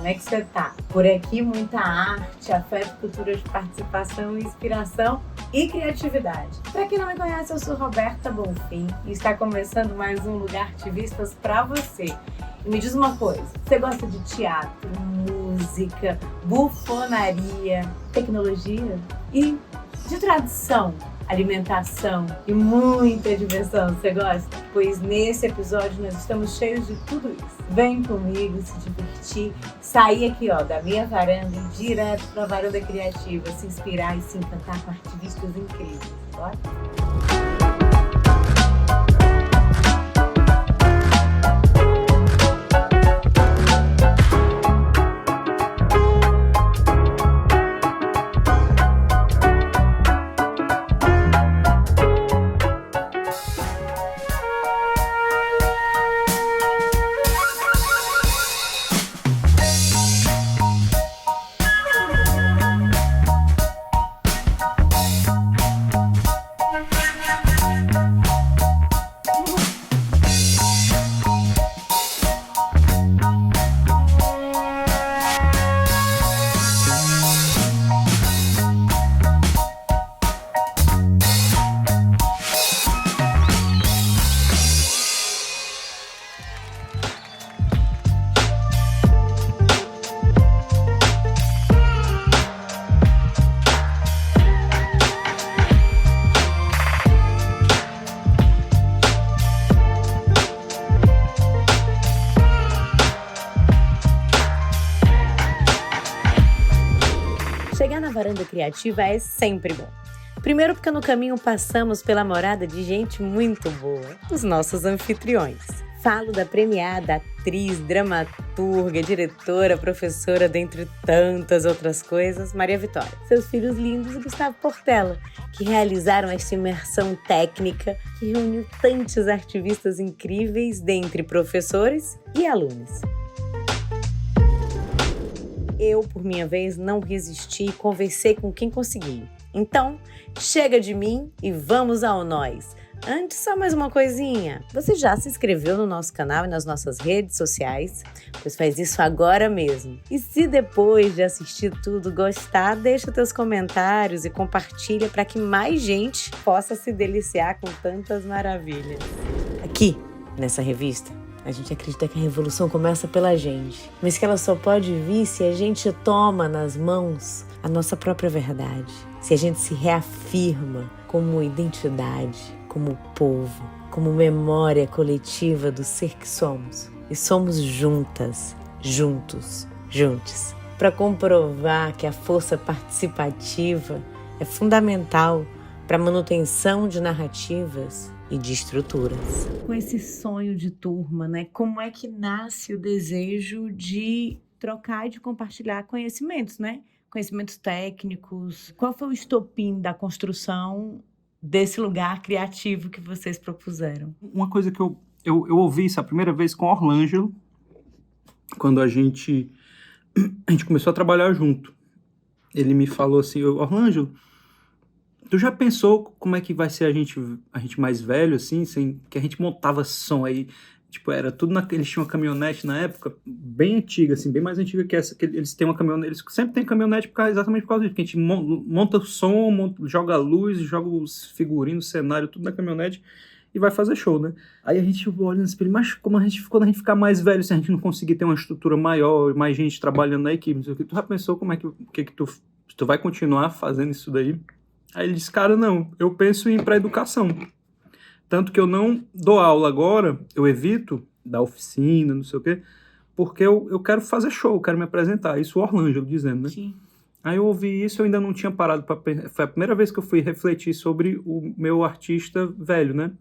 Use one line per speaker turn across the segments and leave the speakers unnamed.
é que você tá? Por aqui, muita arte, afeto, cultura de participação, inspiração e criatividade. Para quem não me conhece, eu sou Roberta Bonfim e está começando mais um Lugar Ativistas para você. E me diz uma coisa, você gosta de teatro, música, bufonaria, tecnologia e de tradição, alimentação e muita diversão, você gosta? Pois nesse episódio nós estamos cheios de tudo isso. Vem comigo se divertir, sair aqui da minha varanda e direto para a varanda criativa, se inspirar e se encantar com ativistas incríveis. Bora? Chegar na varanda criativa é sempre bom. Primeiro porque no caminho passamos pela morada de gente muito boa, os nossos anfitriões. Falo da premiada atriz, dramaturga, diretora, professora, dentre tantas outras coisas, Maria Vitória. Seus filhos lindos e Gustavo Portela, que realizaram esta imersão técnica que reuniu tantos ativistas incríveis dentre professores e alunos. Eu, por minha vez, não resisti e conversei com quem consegui. Então, chega de mim e vamos ao nós. Antes, só mais uma coisinha. Você já se inscreveu no nosso canal e nas nossas redes sociais? Pois faz isso agora mesmo. E se depois de assistir tudo gostar, deixa teus comentários e compartilha para que mais gente possa se deliciar com tantas maravilhas. Aqui, nessa revista, a gente acredita que a revolução começa pela gente, mas que ela só pode vir se a gente toma nas mãos a nossa própria verdade, se a gente se reafirma como identidade, como povo, como memória coletiva do ser que somos. E somos juntas, juntos, juntos, para comprovar que a força participativa é fundamental para a manutenção de narrativas e de estruturas. Com esse sonho de turma, como é que nasce o desejo de trocar e de compartilhar conhecimentos, Conhecimentos técnicos. Qual foi o estopim da construção desse lugar criativo que vocês propuseram?
Uma coisa que eu ouvi isso a primeira vez com o Orlângelo, quando a gente começou a trabalhar junto. Ele me falou assim, Orlângelo, tu já pensou como é que vai ser a gente mais velho, assim, sem que a gente montava som aí, era tudo eles tinham uma caminhonete na época, bem antiga, assim, bem mais antiga que essa, que eles têm uma caminhonete, eles sempre têm caminhonete exatamente por causa disso, que a gente monta o som, joga a luz, joga os figurinos, o cenário, tudo na caminhonete e vai fazer show, né? Aí a gente olha no espelho, mas quando a gente ficar mais velho, se a gente não conseguir ter uma estrutura maior, mais gente trabalhando na equipe, não sei o que, tu já pensou como é que tu vai continuar fazendo isso daí? Aí ele disse, cara, não, eu penso em ir para a educação. Tanto que eu não dou aula agora, eu evito dar oficina, não sei o quê, porque eu quero fazer show, eu quero me apresentar. Isso o Orlângelo dizendo, né?
Sim.
Aí eu ouvi isso, eu ainda não tinha parado para pensar. Foi a primeira vez que eu fui refletir sobre o meu artista velho, né?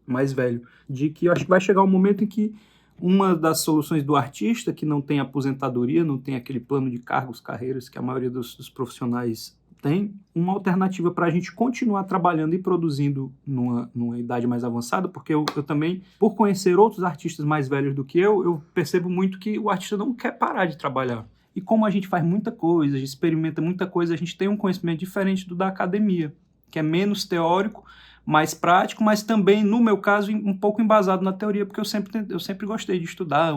Mais velho. De que eu acho que vai chegar um momento em que uma das soluções do artista, que não tem aposentadoria, não tem aquele plano de cargos, carreiras que a maioria dos profissionais tem, uma alternativa para a gente continuar trabalhando e produzindo numa idade mais avançada, porque eu também, por conhecer outros artistas mais velhos do que eu percebo muito que o artista não quer parar de trabalhar. E como a gente faz muita coisa, a gente experimenta muita coisa, a gente tem um conhecimento diferente do da academia, que é menos teórico, mais prático, mas também, no meu caso, um pouco embasado na teoria, porque eu sempre gostei de estudar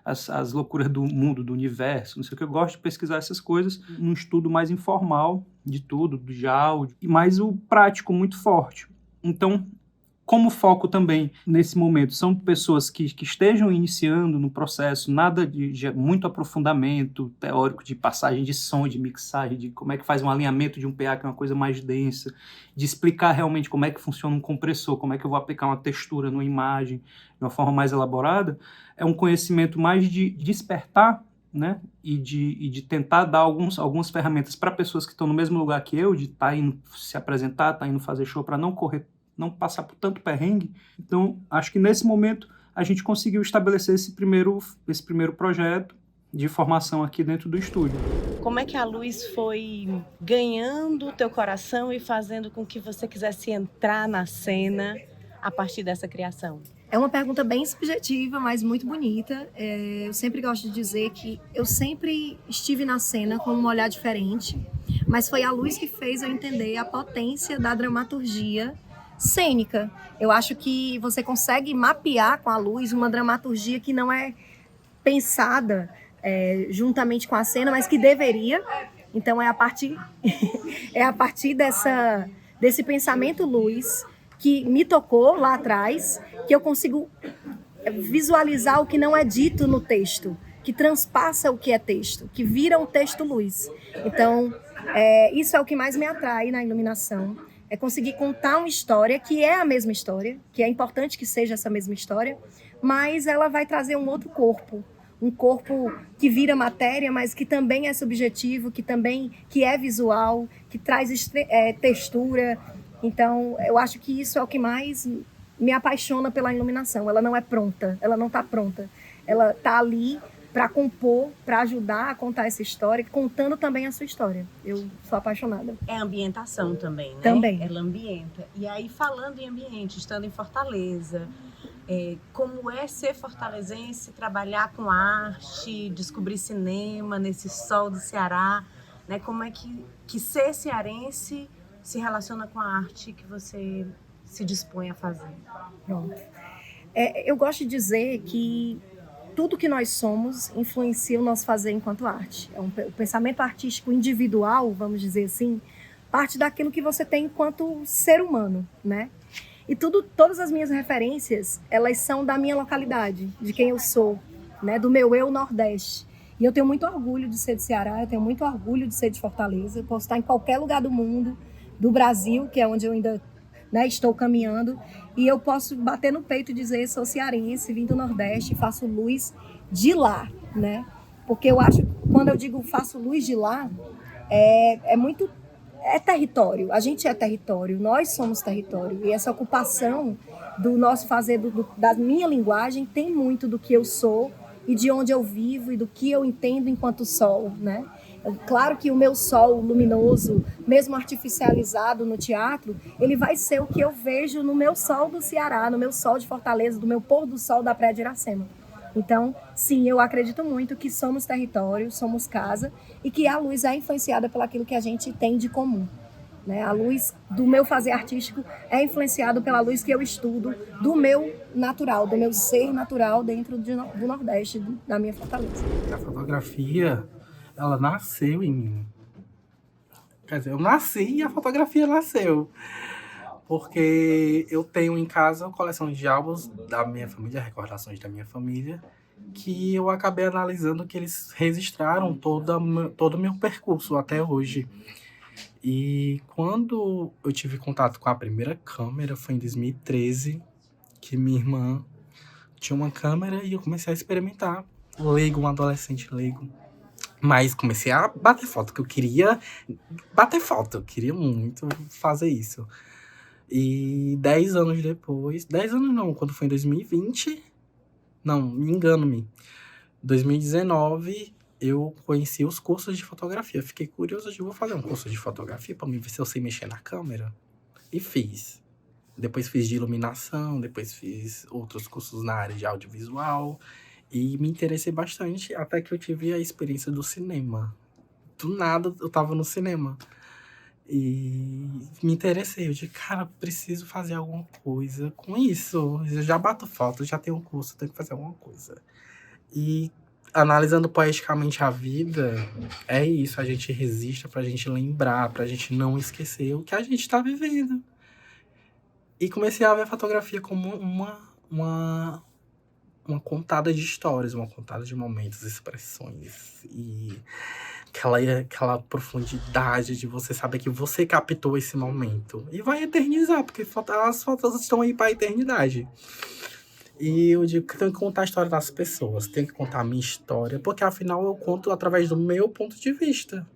as loucuras do mundo, do universo, não sei o que. Eu gosto de pesquisar essas coisas num estudo mais informal de tudo, de áudio, e mais o prático muito forte. Então, como foco também nesse momento são pessoas que estejam iniciando no processo, nada de muito aprofundamento teórico de passagem de som, de mixagem, de como é que faz um alinhamento de um PA, que é uma coisa mais densa, de explicar realmente como é que funciona um compressor, como é que eu vou aplicar uma textura numa imagem de uma forma mais elaborada, é um conhecimento mais de despertar, né? E de tentar dar algumas ferramentas para pessoas que estão no mesmo lugar que eu, de estar indo se apresentar, estar indo fazer show, para não passar por tanto perrengue. Então, acho que nesse momento a gente conseguiu estabelecer esse primeiro projeto de formação aqui dentro do estúdio.
Como é que a luz foi ganhando o teu coração e fazendo com que você quisesse entrar na cena a partir dessa criação?
É uma pergunta bem subjetiva, mas muito bonita. Eu sempre gosto de dizer que eu sempre estive na cena com um olhar diferente, mas foi a luz que fez eu entender a potência da dramaturgia cênica. Eu acho que você consegue mapear com a luz uma dramaturgia que não é pensada juntamente com a cena, mas que deveria. Então é a partir desse pensamento luz que me tocou lá atrás, que eu consigo visualizar o que não é dito no texto, que transpassa o que é texto, que vira um texto luz. Então, isso é o que mais me atrai na iluminação, é conseguir contar uma história que é a mesma história, que é importante que seja essa mesma história, mas ela vai trazer um outro corpo, um corpo que vira matéria, mas que também é subjetivo, que é visual, que traz textura. Então, eu acho que isso é o que mais me apaixona pela iluminação. Ela não é pronta, ela não está pronta. Ela está ali para compor, para ajudar a contar essa história, contando também a sua história. Eu sou apaixonada.
É ambientação também, né?
Também.
Ela ambienta. E aí, falando em ambiente, estando em Fortaleza, como é ser fortalezense, trabalhar com arte, descobrir cinema nesse sol do Ceará, né? Como é que ser cearense se relaciona com a arte que você se dispõe a fazer?
Pronto. Eu gosto de dizer que tudo que nós somos influencia o nosso fazer enquanto arte. O pensamento artístico individual, vamos dizer assim, parte daquilo que você tem enquanto ser humano, né? E todas as minhas referências, elas são da minha localidade, de quem eu sou, né? Do meu eu Nordeste. E eu tenho muito orgulho de ser de Ceará, eu tenho muito orgulho de ser de Fortaleza. Eu posso estar em qualquer lugar do mundo, do Brasil, que é onde eu ainda estou caminhando, e eu posso bater no peito e dizer: sou cearense, vim do Nordeste, faço luz de lá, né? Porque eu acho, quando eu digo faço luz de lá, é território, a gente é território, nós somos território, e essa ocupação do nosso fazer, da minha linguagem, tem muito do que eu sou e de onde eu vivo e do que eu entendo enquanto sol, né? Claro que o meu sol luminoso, mesmo artificializado no teatro, ele vai ser o que eu vejo no meu sol do Ceará, no meu sol de Fortaleza, do meu pôr do sol da Praia de Iracema. Então, sim, eu acredito muito que somos território, somos casa, e que a luz é influenciada pelo aquilo que a gente tem de comum, né? A luz do meu fazer artístico é influenciada pela luz que eu estudo do meu natural, do meu ser natural dentro do Nordeste, da minha Fortaleza.
A fotografia, ela nasceu em mim. Quer dizer, eu nasci e a fotografia nasceu. Porque eu tenho em casa coleções de álbuns da minha família, recordações da minha família, que eu acabei analisando que eles registraram todo o meu percurso até hoje. E quando eu tive contato com a primeira câmera, foi em 2013, que minha irmã tinha uma câmera e eu comecei a experimentar. Leigo, um adolescente leigo. Mas comecei a bater foto, que eu queria bater foto, eu queria muito fazer isso. E 10 anos depois, 10 anos não, quando foi em 2020, não, me engano-me, 2019, eu conheci os cursos de fotografia. Fiquei curioso de vou fazer um curso de fotografia para me ver se eu sei mexer na câmera. E fiz. Depois fiz de iluminação, depois fiz outros cursos na área de audiovisual. E me interessei bastante até que eu tive a experiência do cinema. Do nada eu tava no cinema. E me interessei, eu disse, cara, preciso fazer alguma coisa com isso. Eu já bato foto, já tenho um curso, tenho que fazer alguma coisa. E analisando poeticamente a vida, é isso, a gente resiste pra gente lembrar, pra gente não esquecer o que a gente tá vivendo. E comecei a ver a fotografia como uma contada de histórias, uma contada de momentos, expressões e aquela profundidade de você saber que você captou esse momento e vai eternizar, porque as fotos estão aí para a eternidade. E eu digo que tenho que contar a história das pessoas, tenho que contar a minha história, porque afinal eu conto através do meu ponto de vista.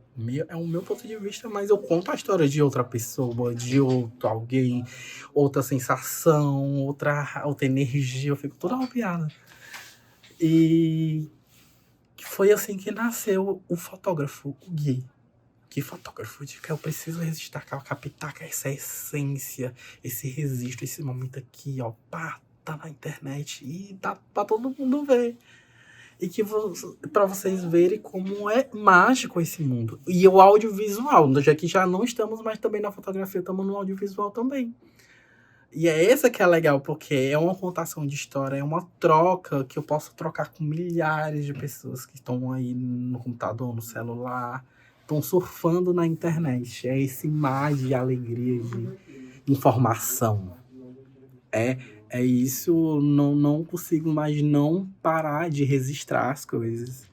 É o meu ponto de vista, mas eu conto a história de outra pessoa, de outro alguém, outra sensação, outra energia. Eu fico toda arrepiada. E foi assim que nasceu o fotógrafo, o Gui. Que fotógrafo, de que eu preciso registrar, captar essa essência, esse registro, esse momento aqui, ó, pá, tá na internet e dá pra todo mundo ver. E que para vocês verem como é mágico esse mundo. E o audiovisual, já que já não estamos mais também na fotografia, estamos no audiovisual também. E é essa que é legal, porque é uma contação de história, é uma troca que eu posso trocar com milhares de pessoas que estão aí no computador, no celular, estão surfando na internet. É esse mar de alegria, de informação. É isso, não consigo mais não parar de registrar as coisas.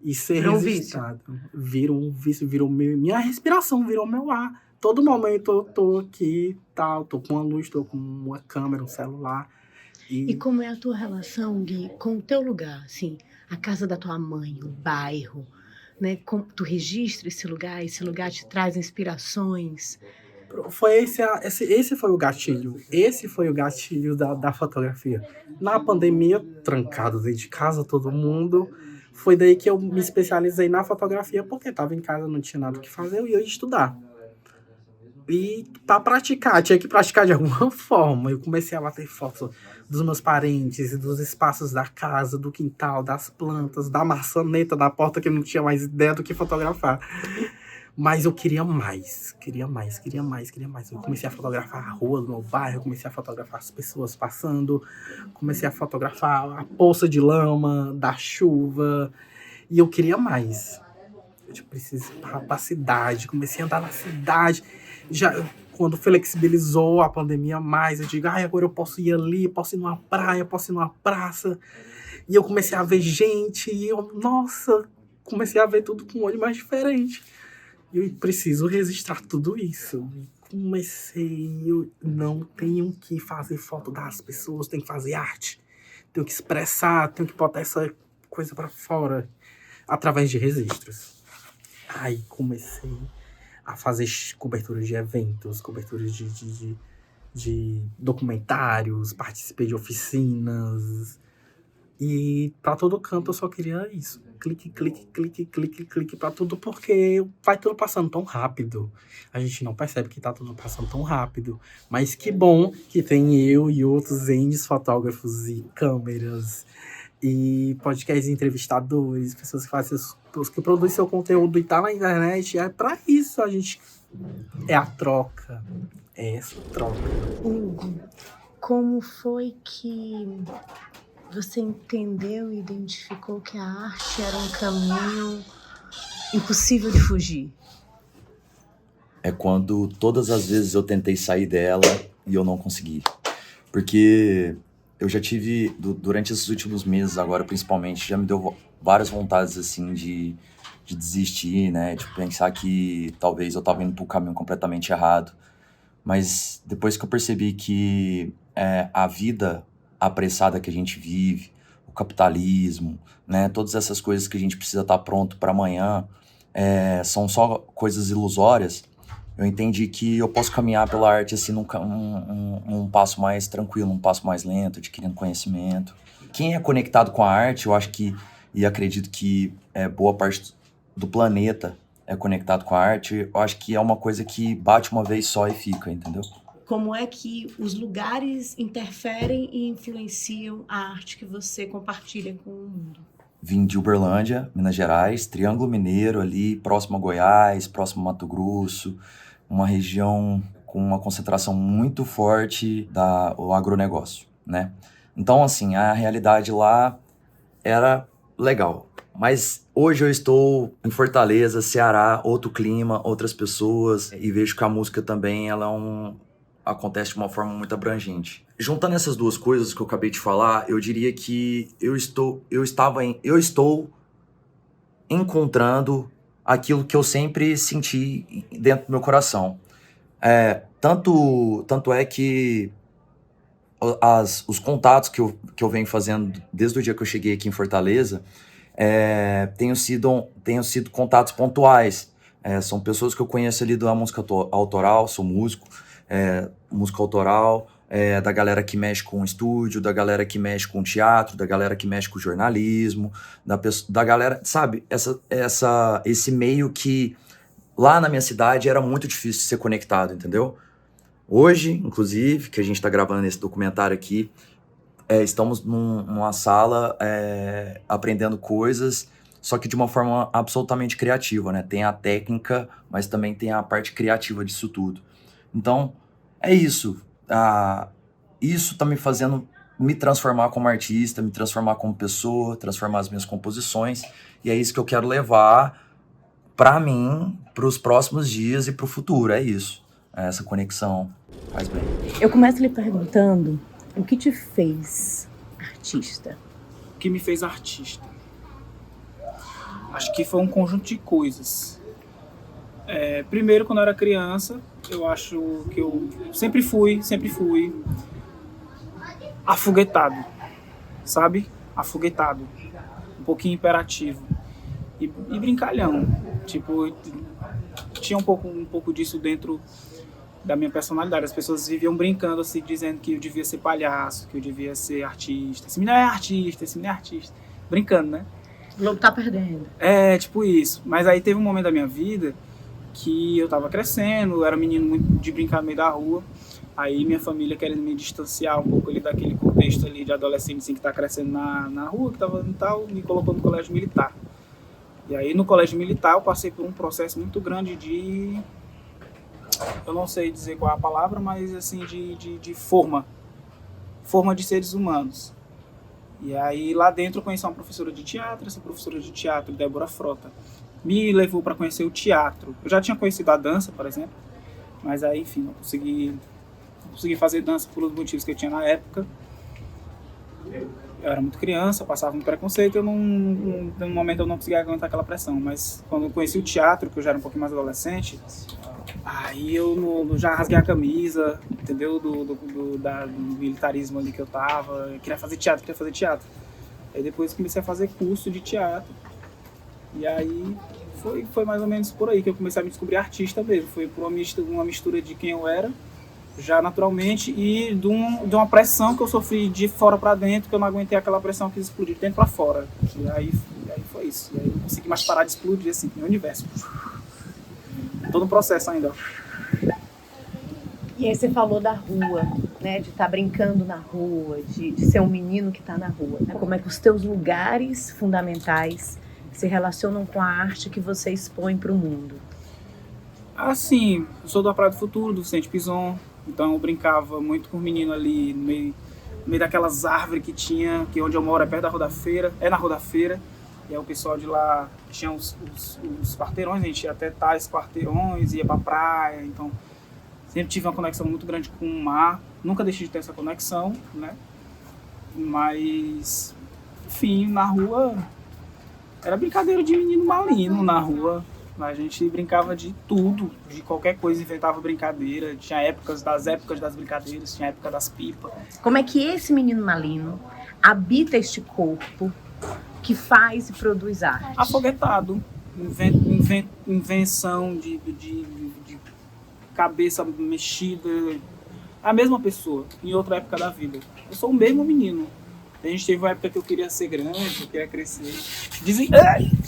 E ser
Virou um
registrado. Virou um vício, virou minha respiração, virou meu ar. Todo momento eu tô aqui, tal, tô com uma luz, tô com uma câmera, um celular.
E como é a tua relação, Gui, com o teu lugar, assim, a casa da tua mãe, o bairro, né? Como tu registra esse lugar te traz inspirações.
Foi esse foi o gatilho. Esse foi o gatilho da fotografia. Na pandemia, trancado dentro de casa, todo mundo. Foi daí que eu me especializei na fotografia, porque estava em casa, não tinha nada o que fazer, eu ia estudar. E para praticar, tinha que praticar de alguma forma. Eu comecei a bater fotos dos meus parentes, dos espaços da casa, do quintal, das plantas, da maçaneta da porta, que eu não tinha mais ideia do que fotografar. Mas eu queria mais. Eu comecei a fotografar a rua do meu bairro, comecei a fotografar as pessoas passando, comecei a fotografar a poça de lama, da chuva, e eu queria mais. Eu preciso ir pra cidade, comecei a andar na cidade. Já quando flexibilizou a pandemia mais, eu digo, agora eu posso ir ali, posso ir numa praia, posso ir numa praça. E eu comecei a ver gente, e eu, nossa, comecei a ver tudo com um olho mais diferente. Eu preciso registrar tudo isso. Eu não tenho que fazer foto das pessoas, tenho que fazer arte. Tenho que expressar, tenho que botar essa coisa pra fora através de registros. Aí comecei a fazer coberturas de eventos, coberturas de documentários, participei de oficinas. E pra todo canto eu só queria isso. Clique pra tudo, porque vai tudo passando tão rápido. A gente não percebe que tá tudo passando tão rápido. Mas que bom que tem eu e outros ends fotógrafos e câmeras e podcasts entrevistadores, pessoas que fazem que produzem seu conteúdo e tá na internet. É pra isso a gente... É a troca. É essa troca.
Hugo, como foi que você entendeu e identificou que a arte era um caminho impossível de fugir?
É quando todas as vezes eu tentei sair dela e eu não consegui. Porque eu já tive, durante esses últimos meses agora, principalmente, já me deu várias vontades, assim, de desistir, né? De pensar que talvez eu tava indo pro caminho completamente errado. Mas depois que eu percebi que a vida apressada que a gente vive, o capitalismo, né? Todas essas coisas que a gente precisa estar pronto para amanhã, são só coisas ilusórias. Eu entendi que eu posso caminhar pela arte assim num passo mais tranquilo, num passo mais lento, adquirindo conhecimento. Quem é conectado com a arte, eu acho que, e acredito que boa parte do planeta é conectado com a arte, eu acho que é uma coisa que bate uma vez só e fica, entendeu?
Como é que os lugares interferem e influenciam a arte que você compartilha com o mundo?
Vim de Uberlândia, Minas Gerais, Triângulo Mineiro ali, próximo a Goiás, próximo a Mato Grosso, uma região com uma concentração muito forte do agronegócio, né? Então, assim, a realidade lá era legal. Mas hoje eu estou em Fortaleza, Ceará, outro clima, outras pessoas, e vejo que a música também acontece de uma forma muito abrangente. Juntando essas duas coisas que eu acabei de falar, eu diria que eu estou encontrando aquilo que eu sempre senti dentro do meu coração. Tanto é que os contatos que eu venho fazendo desde o dia que eu cheguei aqui em Fortaleza tenham sido contatos pontuais. São pessoas que eu conheço ali da música autoral, sou músico, música autoral, da galera que mexe com estúdio, da galera que mexe com teatro, da galera que mexe com jornalismo, da galera, sabe, esse meio que lá na minha cidade era muito difícil de ser conectado, entendeu? Hoje, inclusive, que a gente está gravando esse documentário aqui, estamos numa sala aprendendo coisas, só que de uma forma absolutamente criativa, né? Tem a técnica, mas também tem a parte criativa disso tudo. Então, é isso. Isso tá me fazendo me transformar como artista, me transformar como pessoa, transformar as minhas composições, e é isso que eu quero levar para mim, para os próximos dias e para o futuro, é isso. Essa conexão faz bem.
Eu começo lhe perguntando o que te fez artista?
O que me fez artista? Acho que foi um conjunto de coisas. Primeiro, quando eu era criança, eu acho que eu sempre fui afoguetado, sabe? Afoguetado, um pouquinho imperativo e brincalhão. Tipo, tinha um pouco disso dentro da minha personalidade. As pessoas viviam brincando assim, dizendo que eu devia ser palhaço, que eu devia ser artista. Esse menino é artista, esse menino é artista. Brincando, né?
O Globo tá perdendo.
Tipo isso. Mas aí teve um momento da minha vida que eu tava crescendo, eu era um menino muito de brincar no meio da rua. Aí minha família querendo me distanciar um pouco ali daquele contexto ali de adolescente assim, que tá crescendo na rua, que tava e tal, me colocou no colégio militar. E aí no colégio militar eu passei por um processo muito grande de... Eu não sei dizer qual é a palavra, mas assim, de forma de seres humanos. E aí lá dentro eu conheci uma professora de teatro, essa professora de teatro, Débora Frota, me levou para conhecer o teatro. Eu já tinha conhecido a dança, por exemplo, mas aí, enfim, não consegui fazer dança por os motivos que eu tinha na época. Eu era muito criança, passava um preconceito, num momento eu não conseguia aguentar aquela pressão, mas quando eu conheci o teatro, que eu já era um pouquinho mais adolescente, aí eu já rasguei a camisa, entendeu, do militarismo ali que eu tava, eu queria fazer teatro. Aí depois comecei a fazer curso de teatro, e aí foi mais ou menos por aí que eu comecei a me descobrir artista mesmo, foi por uma mistura de quem eu era, já naturalmente, e de uma pressão que eu sofri de fora para dentro, que eu não aguentei aquela pressão que explodiu de dentro para fora. E aí foi isso. E aí eu não consegui mais parar de explodir assim, no universo. Tô no processo ainda.
E aí você falou da rua, né? De estar brincando na rua, de ser um menino que está na rua. Né? Como é que os teus lugares fundamentais se relacionam com a arte que você expõe para o mundo?
Assim, eu sou da Praia do Futuro, do Vicente Pison. Então eu brincava muito com o menino ali no meio daquelas árvores que tinha, que onde eu moro é perto da Rua da Feira, na Rua da Feira. E aí o pessoal de lá tinha os quarteirões, a gente ia até tais quarteirões, ia pra praia. Então sempre tive uma conexão muito grande com o mar. Nunca deixei de ter essa conexão, né? Mas, enfim, na rua era brincadeira de menino malino na rua. A gente brincava de tudo, de qualquer coisa, inventava brincadeira. Tinha épocas das brincadeiras, tinha época das pipas.
Como é que esse menino malino habita este corpo que faz e produz arte?
Afoguetado, invenção de cabeça mexida. A mesma pessoa, em outra época da vida. Eu sou o mesmo menino. A gente teve uma época que eu queria ser grande, eu queria crescer.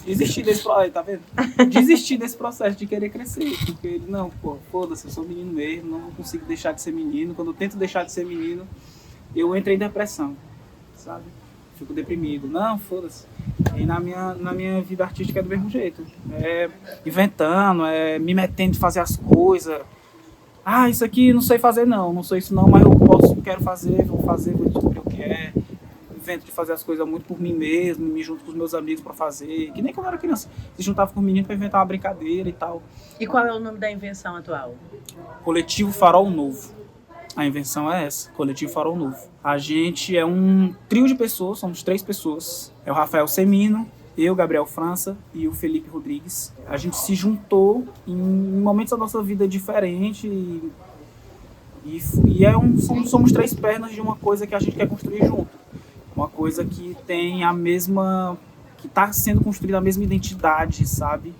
Desisti desse processo, tá vendo? Desisti desse processo de querer crescer. Porque ele, não, pô, foda-se, eu sou menino mesmo, não consigo deixar de ser menino. Quando eu tento deixar de ser menino, eu entro em depressão, sabe? Fico deprimido. Não, foda-se. E na minha vida artística é do mesmo jeito. É inventando, me metendo de fazer as coisas. Isso aqui não sei fazer não sou isso não, mas quero fazer, vou descobrir o que é. invento de fazer as coisas muito por mim mesmo, me junto com os meus amigos pra fazer, que nem quando eu era criança. Se juntava com o menino pra inventar uma brincadeira e tal.
E qual é o nome da invenção atual?
Coletivo Farol Novo. A invenção é essa, Coletivo Farol Novo. A gente é um trio de pessoas, somos 3 pessoas. É o Rafael Semino, eu, Gabriel França e o Felipe Rodrigues. A gente se juntou em momentos da nossa vida diferentes somos 3 pernas de uma coisa que a gente quer construir junto. Uma coisa que tem a mesma... que está sendo construída a mesma identidade, sabe?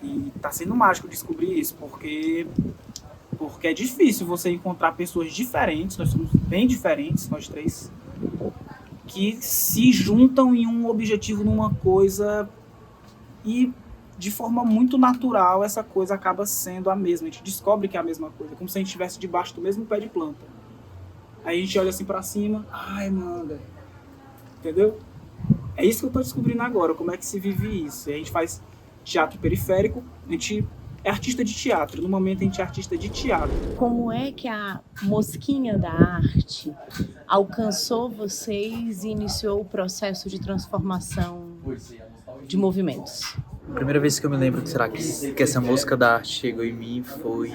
E está sendo mágico descobrir isso, porque é difícil você encontrar pessoas diferentes, nós somos bem diferentes, nós 3, que se juntam em um objetivo, numa coisa, e de forma muito natural essa coisa acaba sendo a mesma. A gente descobre que é a mesma coisa, como se a gente estivesse debaixo do mesmo pé de planta. Aí a gente olha assim pra cima, ai, manda. Entendeu? É isso que eu tô descobrindo agora, como é que se vive isso. E a gente faz teatro periférico, a gente é artista de teatro, no momento a gente é artista de teatro.
Como é que a mosquinha da arte alcançou vocês e iniciou o processo de transformação de movimentos?
A primeira vez que eu me lembro que essa mosca da arte chegou em mim foi...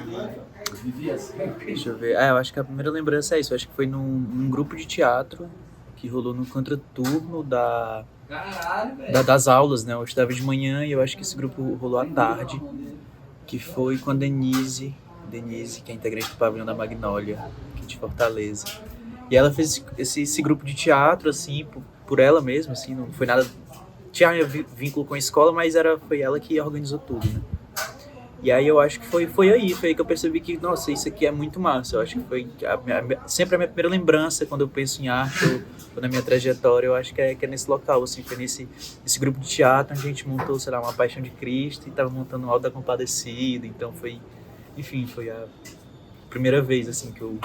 Deixa eu ver. Eu acho que a primeira lembrança é isso. Eu acho que foi num grupo de teatro que rolou no contraturno das aulas, né? Eu estudava de manhã e eu acho que esse grupo rolou à tarde, que foi com a Denise, que é integrante do Pavilhão da Magnólia, aqui de Fortaleza. E ela fez esse grupo de teatro, assim, por ela mesma, assim, não foi nada... Tinha vínculo com a escola, mas foi ela que organizou tudo, né? E aí eu acho que foi aí que eu percebi que, nossa, isso aqui é muito massa. Eu acho que foi sempre a minha primeira lembrança quando eu penso em arte ou na minha trajetória, eu acho que é nesse local, assim, foi nesse grupo de teatro onde a gente montou, sei lá, uma Paixão de Cristo e estava montando um Alto da Compadecida. Então foi a primeira vez, assim, que eu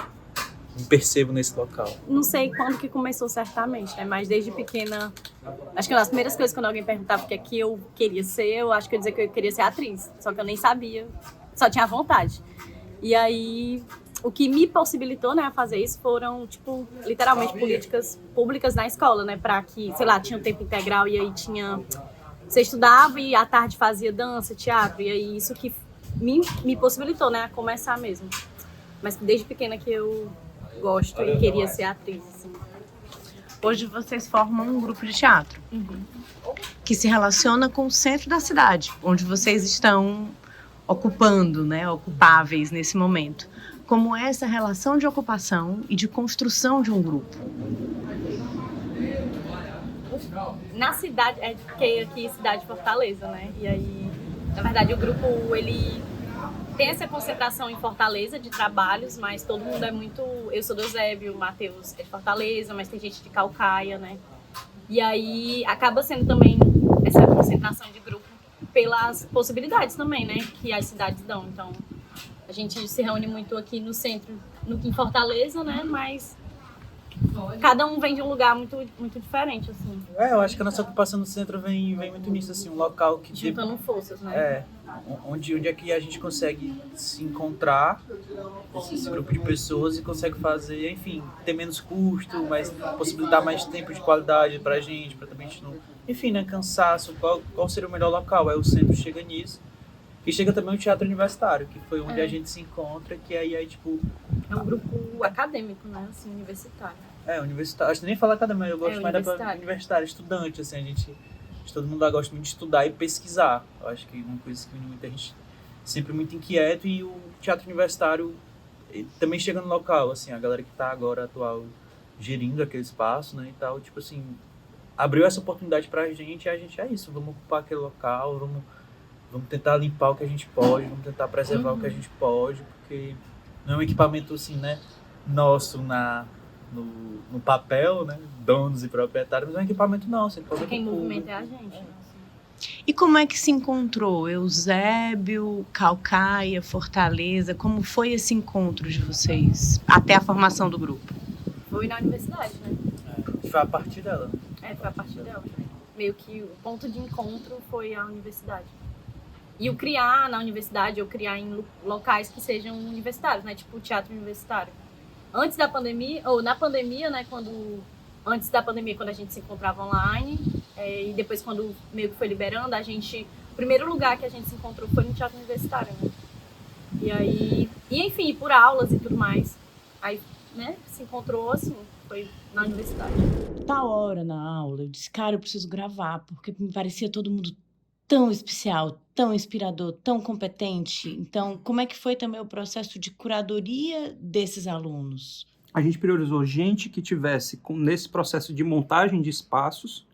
me percebo nesse local.
Não sei quando que começou certamente, né? Mas desde pequena, acho que uma das primeiras coisas quando alguém perguntava o que é que eu queria ser, eu acho que eu ia dizer que eu queria ser atriz. Só que eu nem sabia, só tinha vontade. E aí, o que me possibilitou, né, a fazer isso foram, tipo, literalmente políticas públicas na escola, né? Pra que, sei lá, tinha um tempo integral e aí tinha... Você estudava e à tarde fazia dança, teatro. E aí isso que me possibilitou, né, a começar mesmo. Mas desde pequena que eu gosto e queria ser atriz, assim.
Hoje vocês formam um grupo de teatro que se relaciona com o centro da cidade, onde vocês estão ocupando, né, ocupáveis nesse momento. Como é essa relação de ocupação e de construção de um grupo?
Na cidade, porque aqui é cidade de Fortaleza, né? E aí, na verdade, o grupo, ele tem essa concentração em Fortaleza de trabalhos, mas todo mundo é muito... Eu sou do Eusébio, o Matheus é de Fortaleza, mas tem gente de Caucaia, né? E aí acaba sendo também essa concentração de grupo pelas possibilidades também, né? Que as cidades dão. Então, a gente se reúne muito aqui no centro, em Fortaleza, né? Mas cada um vem de um lugar muito, muito diferente, assim.
Eu acho que a nossa ocupação no centro vem muito nisso, assim, um local que...
Juntando forças, né?
Onde é que a gente consegue se encontrar, esse grupo de pessoas, e consegue fazer, enfim, ter menos custo, mas possibilitar mais tempo de qualidade pra gente, pra também a gente não... Enfim, né, cansaço, qual seria o melhor local? Aí o centro chega nisso. E chega também o teatro universitário, que foi onde a gente se encontra, que aí, tipo...
É um grupo acadêmico, né, assim, universitário.
Universitário, acho que nem falar acadêmico, eu gosto mais da universitária, estudante, assim, todo mundo gosta muito de estudar e pesquisar. Eu acho que uma coisa que muita gente sempre muito inquieto, e o teatro universitário também chega no local, assim, a galera que tá agora atual gerindo aquele espaço, né, e tal, tipo assim, abriu essa oportunidade pra gente, e a gente é isso, vamos ocupar aquele local, vamos tentar limpar o que a gente pode, vamos tentar preservar o que a gente pode, porque não é um equipamento, assim, né, nosso no papel, né, donos e proprietários, mas é um equipamento nosso.
Quem movimenta é a gente.
E como é que se encontrou Eusébio, Caucaia, Fortaleza? Como foi esse encontro de vocês até a formação do grupo?
Foi na universidade, né?
Foi a partir dela.
Foi a partir dela. Meio que o ponto de encontro foi a universidade. E o criar na universidade, ou criar em locais que sejam universitários, né? Tipo o teatro universitário. Antes da pandemia, ou na pandemia, né, quando antes da pandemia, quando a gente se encontrava online, e depois quando meio que foi liberando, o primeiro lugar que a gente se encontrou foi no teatro universitário, né? E aí, enfim, por aulas e tudo mais. Aí, né, se encontrou assim, foi na universidade.
Tal hora na aula, eu disse, cara, eu preciso gravar, porque me parecia todo mundo tão especial, tão inspirador, tão competente. Então, como é que foi também o processo de curadoria desses alunos?
A gente priorizou gente que tivesse nesse processo de montagem de espaços.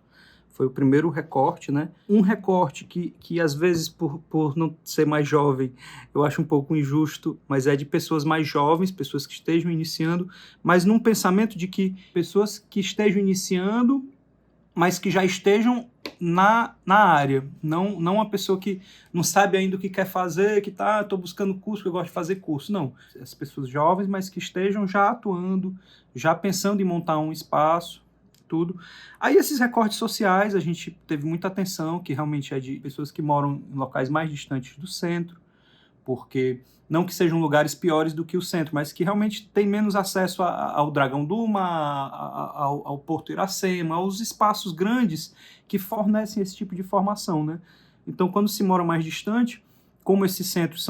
Foi o primeiro recorte, né? Um recorte que às vezes, por não ser mais jovem, eu acho um pouco injusto, mas é de pessoas mais jovens, pessoas que estejam iniciando, mas num pensamento de que pessoas que estejam iniciando, mas que já estejam na área. Não uma pessoa que não sabe ainda o que quer fazer, que estou buscando curso, que eu gosto de fazer curso. Não. As pessoas jovens, mas que estejam já atuando, já pensando em montar um espaço, tudo. Aí esses recortes sociais, a gente teve muita atenção, que realmente é de pessoas que moram em locais mais distantes do centro, porque não que sejam lugares piores do que o centro, mas que realmente tem menos acesso ao Dragão do Mar, ao Porto Iracema, aos espaços grandes que fornecem esse tipo de formação, né? Então, quando se mora mais distante, como esses centros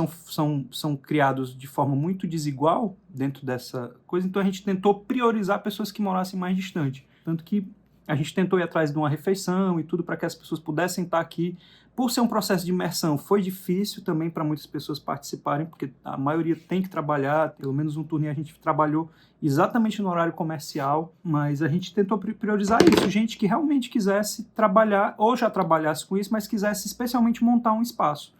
são criados de forma muito desigual dentro dessa coisa, então a gente tentou priorizar pessoas que morassem mais distante. Tanto que a gente tentou ir atrás de uma refeição e tudo para que as pessoas pudessem estar aqui. Por ser um processo de imersão, foi difícil também para muitas pessoas participarem, porque a maioria tem que trabalhar, pelo menos um turno a gente trabalhou exatamente no horário comercial, mas a gente tentou priorizar isso, gente que realmente quisesse trabalhar, ou já trabalhasse com isso, mas quisesse especialmente montar um espaço.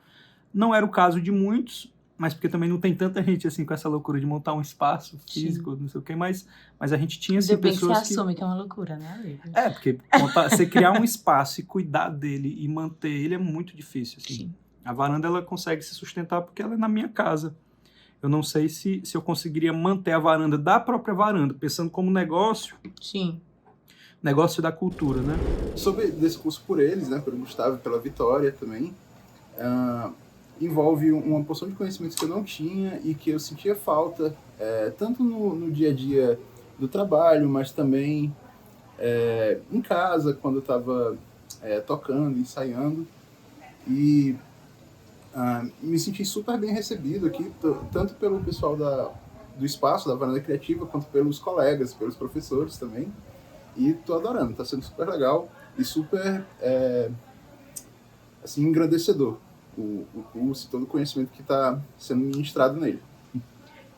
Não era o caso de muitos, mas porque também não tem tanta gente assim com essa loucura de montar um espaço físico, não sei o quê, mas a gente tinha assim, pessoas que...
Você assume que é uma loucura, né?
Porque você criar um espaço e cuidar dele e manter ele é muito difícil. Assim.
Sim.
A varanda ela consegue se sustentar porque ela é na minha casa. Eu não sei se eu conseguiria manter a varanda da própria varanda, pensando como negócio.
Sim.
Negócio da cultura, né?
Sobre desse curso por eles, né, pelo Gustavo e pela Vitória também, envolve uma porção de conhecimentos que eu não tinha e que eu sentia falta, tanto no dia a dia do trabalho, mas também em casa, quando eu estava tocando, ensaiando. E me senti super bem recebido aqui, tanto pelo pessoal do espaço, da Varanda Criativa, quanto pelos colegas, pelos professores também. E tô adorando, tá sendo super legal e super assim, engrandecedor o curso e todo o conhecimento que está sendo ministrado nele.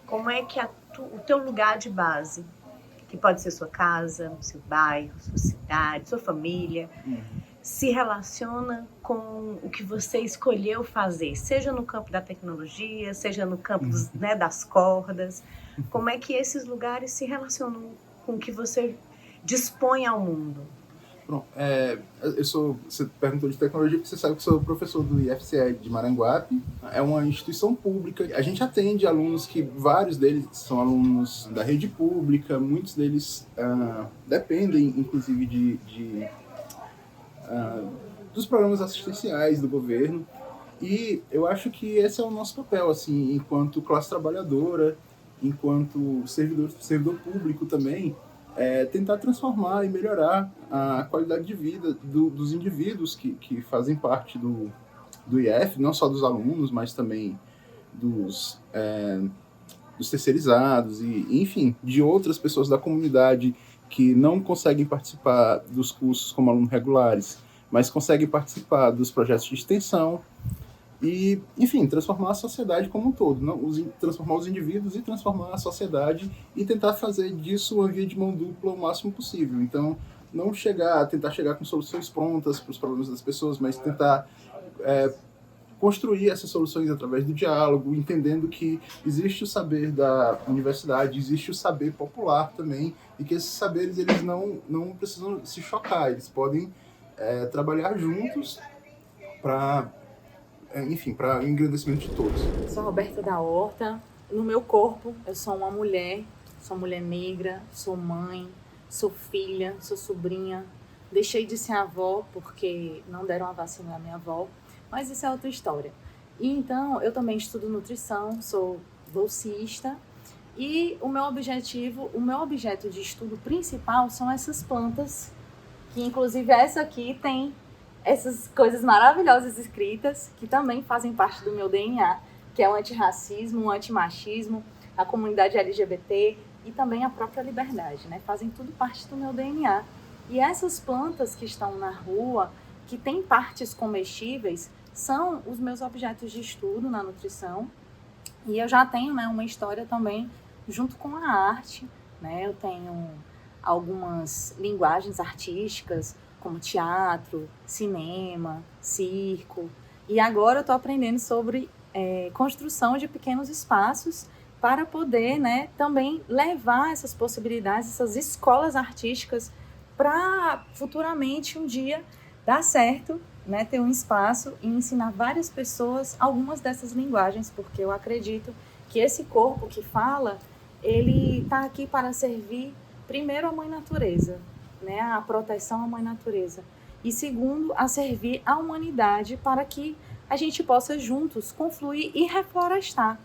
Como é que o teu lugar de base, que pode ser sua casa, seu bairro, sua cidade, sua família, se relaciona com o que você escolheu fazer, seja no campo da tecnologia, seja no campo das cordas? Como é que esses lugares se relacionam com o que você dispõe ao mundo?
Pronto, você perguntou de tecnologia porque você sabe que eu sou professor do IFCE de Maranguape. É uma instituição pública. A gente atende alunos que vários deles são alunos da rede pública, muitos deles dependem, inclusive, dos programas assistenciais do governo. E eu acho que esse é o nosso papel, assim, enquanto classe trabalhadora, enquanto servidor público também, tentar transformar e melhorar a qualidade de vida dos indivíduos que fazem parte do IF, não só dos alunos, mas também dos terceirizados e, enfim, de outras pessoas da comunidade que não conseguem participar dos cursos como alunos regulares, mas conseguem participar dos projetos de extensão e, enfim, transformar a sociedade como um todo, transformar os indivíduos e transformar a sociedade e tentar fazer disso uma via de mão dupla o máximo possível. Então, não tentar chegar com soluções prontas para os problemas das pessoas, mas tentar construir essas soluções através do diálogo, entendendo que existe o saber da universidade, existe o saber popular também, e que esses saberes eles não precisam se chocar, eles podem trabalhar juntos para o engrandecimento de todos.
Sou Roberta da Horta. No meu corpo, eu sou uma mulher, sou mulher negra, sou mãe, sou filha, sou sobrinha. Deixei de ser avó porque não deram a vacina à minha avó, mas isso é outra história. E então, eu também estudo nutrição, sou bolsista E o meu objeto de estudo principal são essas plantas, que inclusive essa aqui tem essas coisas maravilhosas escritas, que também fazem parte do meu DNA, que é o antirracismo, o antimachismo, a comunidade LGBT e também a própria liberdade, né? Fazem tudo parte do meu DNA. E essas plantas que estão na rua, que têm partes comestíveis, são os meus objetos de estudo na nutrição. E eu já tenho, né, uma história também junto com a arte, né? Eu tenho algumas linguagens artísticas, como teatro, cinema, circo. E agora eu estou aprendendo sobre construção de pequenos espaços para poder, né, também levar essas possibilidades, essas escolas artísticas para futuramente um dia dar certo, né, ter um espaço e ensinar várias pessoas algumas dessas linguagens, porque eu acredito que esse corpo que fala, ele está aqui para servir, primeiro, a Mãe Natureza, né, a proteção à Mãe Natureza, e segundo, a servir à humanidade para que a gente possa juntos confluir e reflorestar.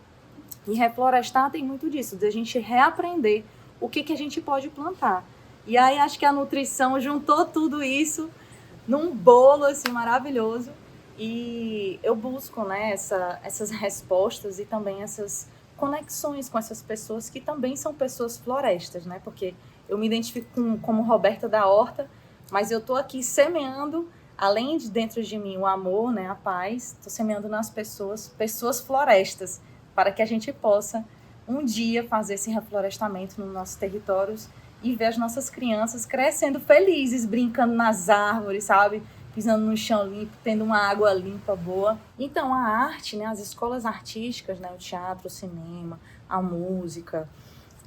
E reflorestar tem muito disso, de a gente reaprender o que a gente pode plantar. E aí acho que a nutrição juntou tudo isso num bolo assim maravilhoso, e eu busco, né, essas respostas e também essas conexões com essas pessoas que também são pessoas florestas, né? Porque eu me identifico como Roberta da Horta, mas eu estou aqui semeando, além de dentro de mim o amor, né, a paz, estou semeando nas pessoas florestas, para que a gente possa um dia fazer esse reflorestamento nos nossos territórios e ver as nossas crianças crescendo felizes, brincando nas árvores, sabe? Pisando no chão limpo, tendo uma água limpa, boa. Então, a arte, né, as escolas artísticas, né, o teatro, o cinema, a música,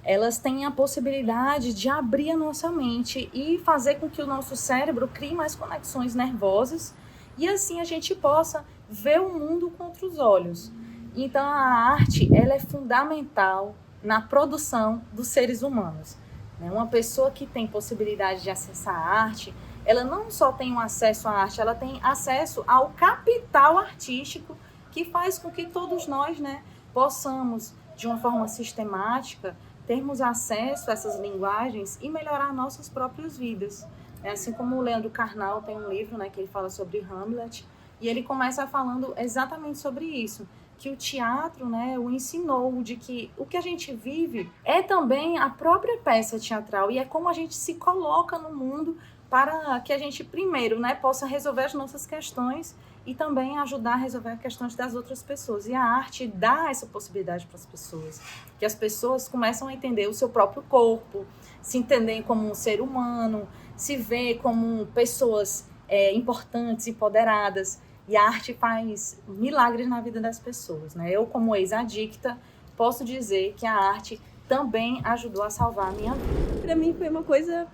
elas têm a possibilidade de abrir a nossa mente e fazer com que o nosso cérebro crie mais conexões nervosas e assim a gente possa ver o mundo com outros olhos. Então, a arte, ela é fundamental na produção dos seres humanos. Uma pessoa que tem possibilidade de acessar a arte, ela não só tem um acesso à arte, ela tem acesso ao capital artístico que faz com que todos nós, né, possamos, de uma forma sistemática, termos acesso a essas linguagens e melhorar nossas próprias vidas. Assim como o Leandro Carnal tem um livro, né, que ele fala sobre Hamlet, e ele começa falando exatamente sobre isso, que o teatro, né, o ensinou de que o que a gente vive é também a própria peça teatral e é como a gente se coloca no mundo para que a gente, primeiro, né, possa resolver as nossas questões e também ajudar a resolver as questões das outras pessoas. E a arte dá essa possibilidade para as pessoas, que as pessoas começam a entender o seu próprio corpo, se entendem como um ser humano, se vê como pessoas importantes, empoderadas. E a arte faz milagres na vida das pessoas, né? Eu, como ex-adicta, posso dizer que a arte também ajudou a salvar a minha vida.
Para mim foi uma coisa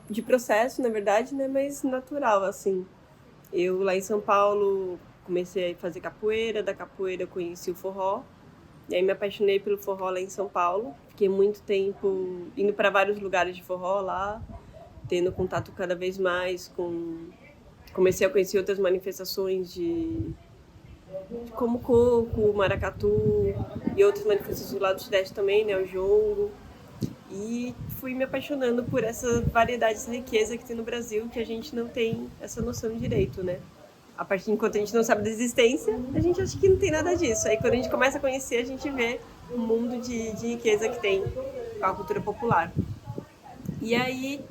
de processo, na verdade, né? Mas natural, assim. Eu, lá em São Paulo, comecei a fazer capoeira. Da capoeira eu conheci o forró. E aí me apaixonei pelo forró lá em São Paulo. Fiquei muito tempo indo para vários lugares de forró lá, tendo contato cada vez mais com... Comecei a conhecer outras manifestações como coco, maracatu e outras manifestações do lado do Sudeste também, né, o jongo. E fui me apaixonando por essa variedade, essa riqueza que tem no Brasil, que a gente não tem essa noção direito, né? A partir enquanto a gente não sabe da existência, a gente acha que não tem nada disso. Aí quando a gente começa a conhecer, a gente vê um mundo de riqueza que tem com a cultura popular. E aí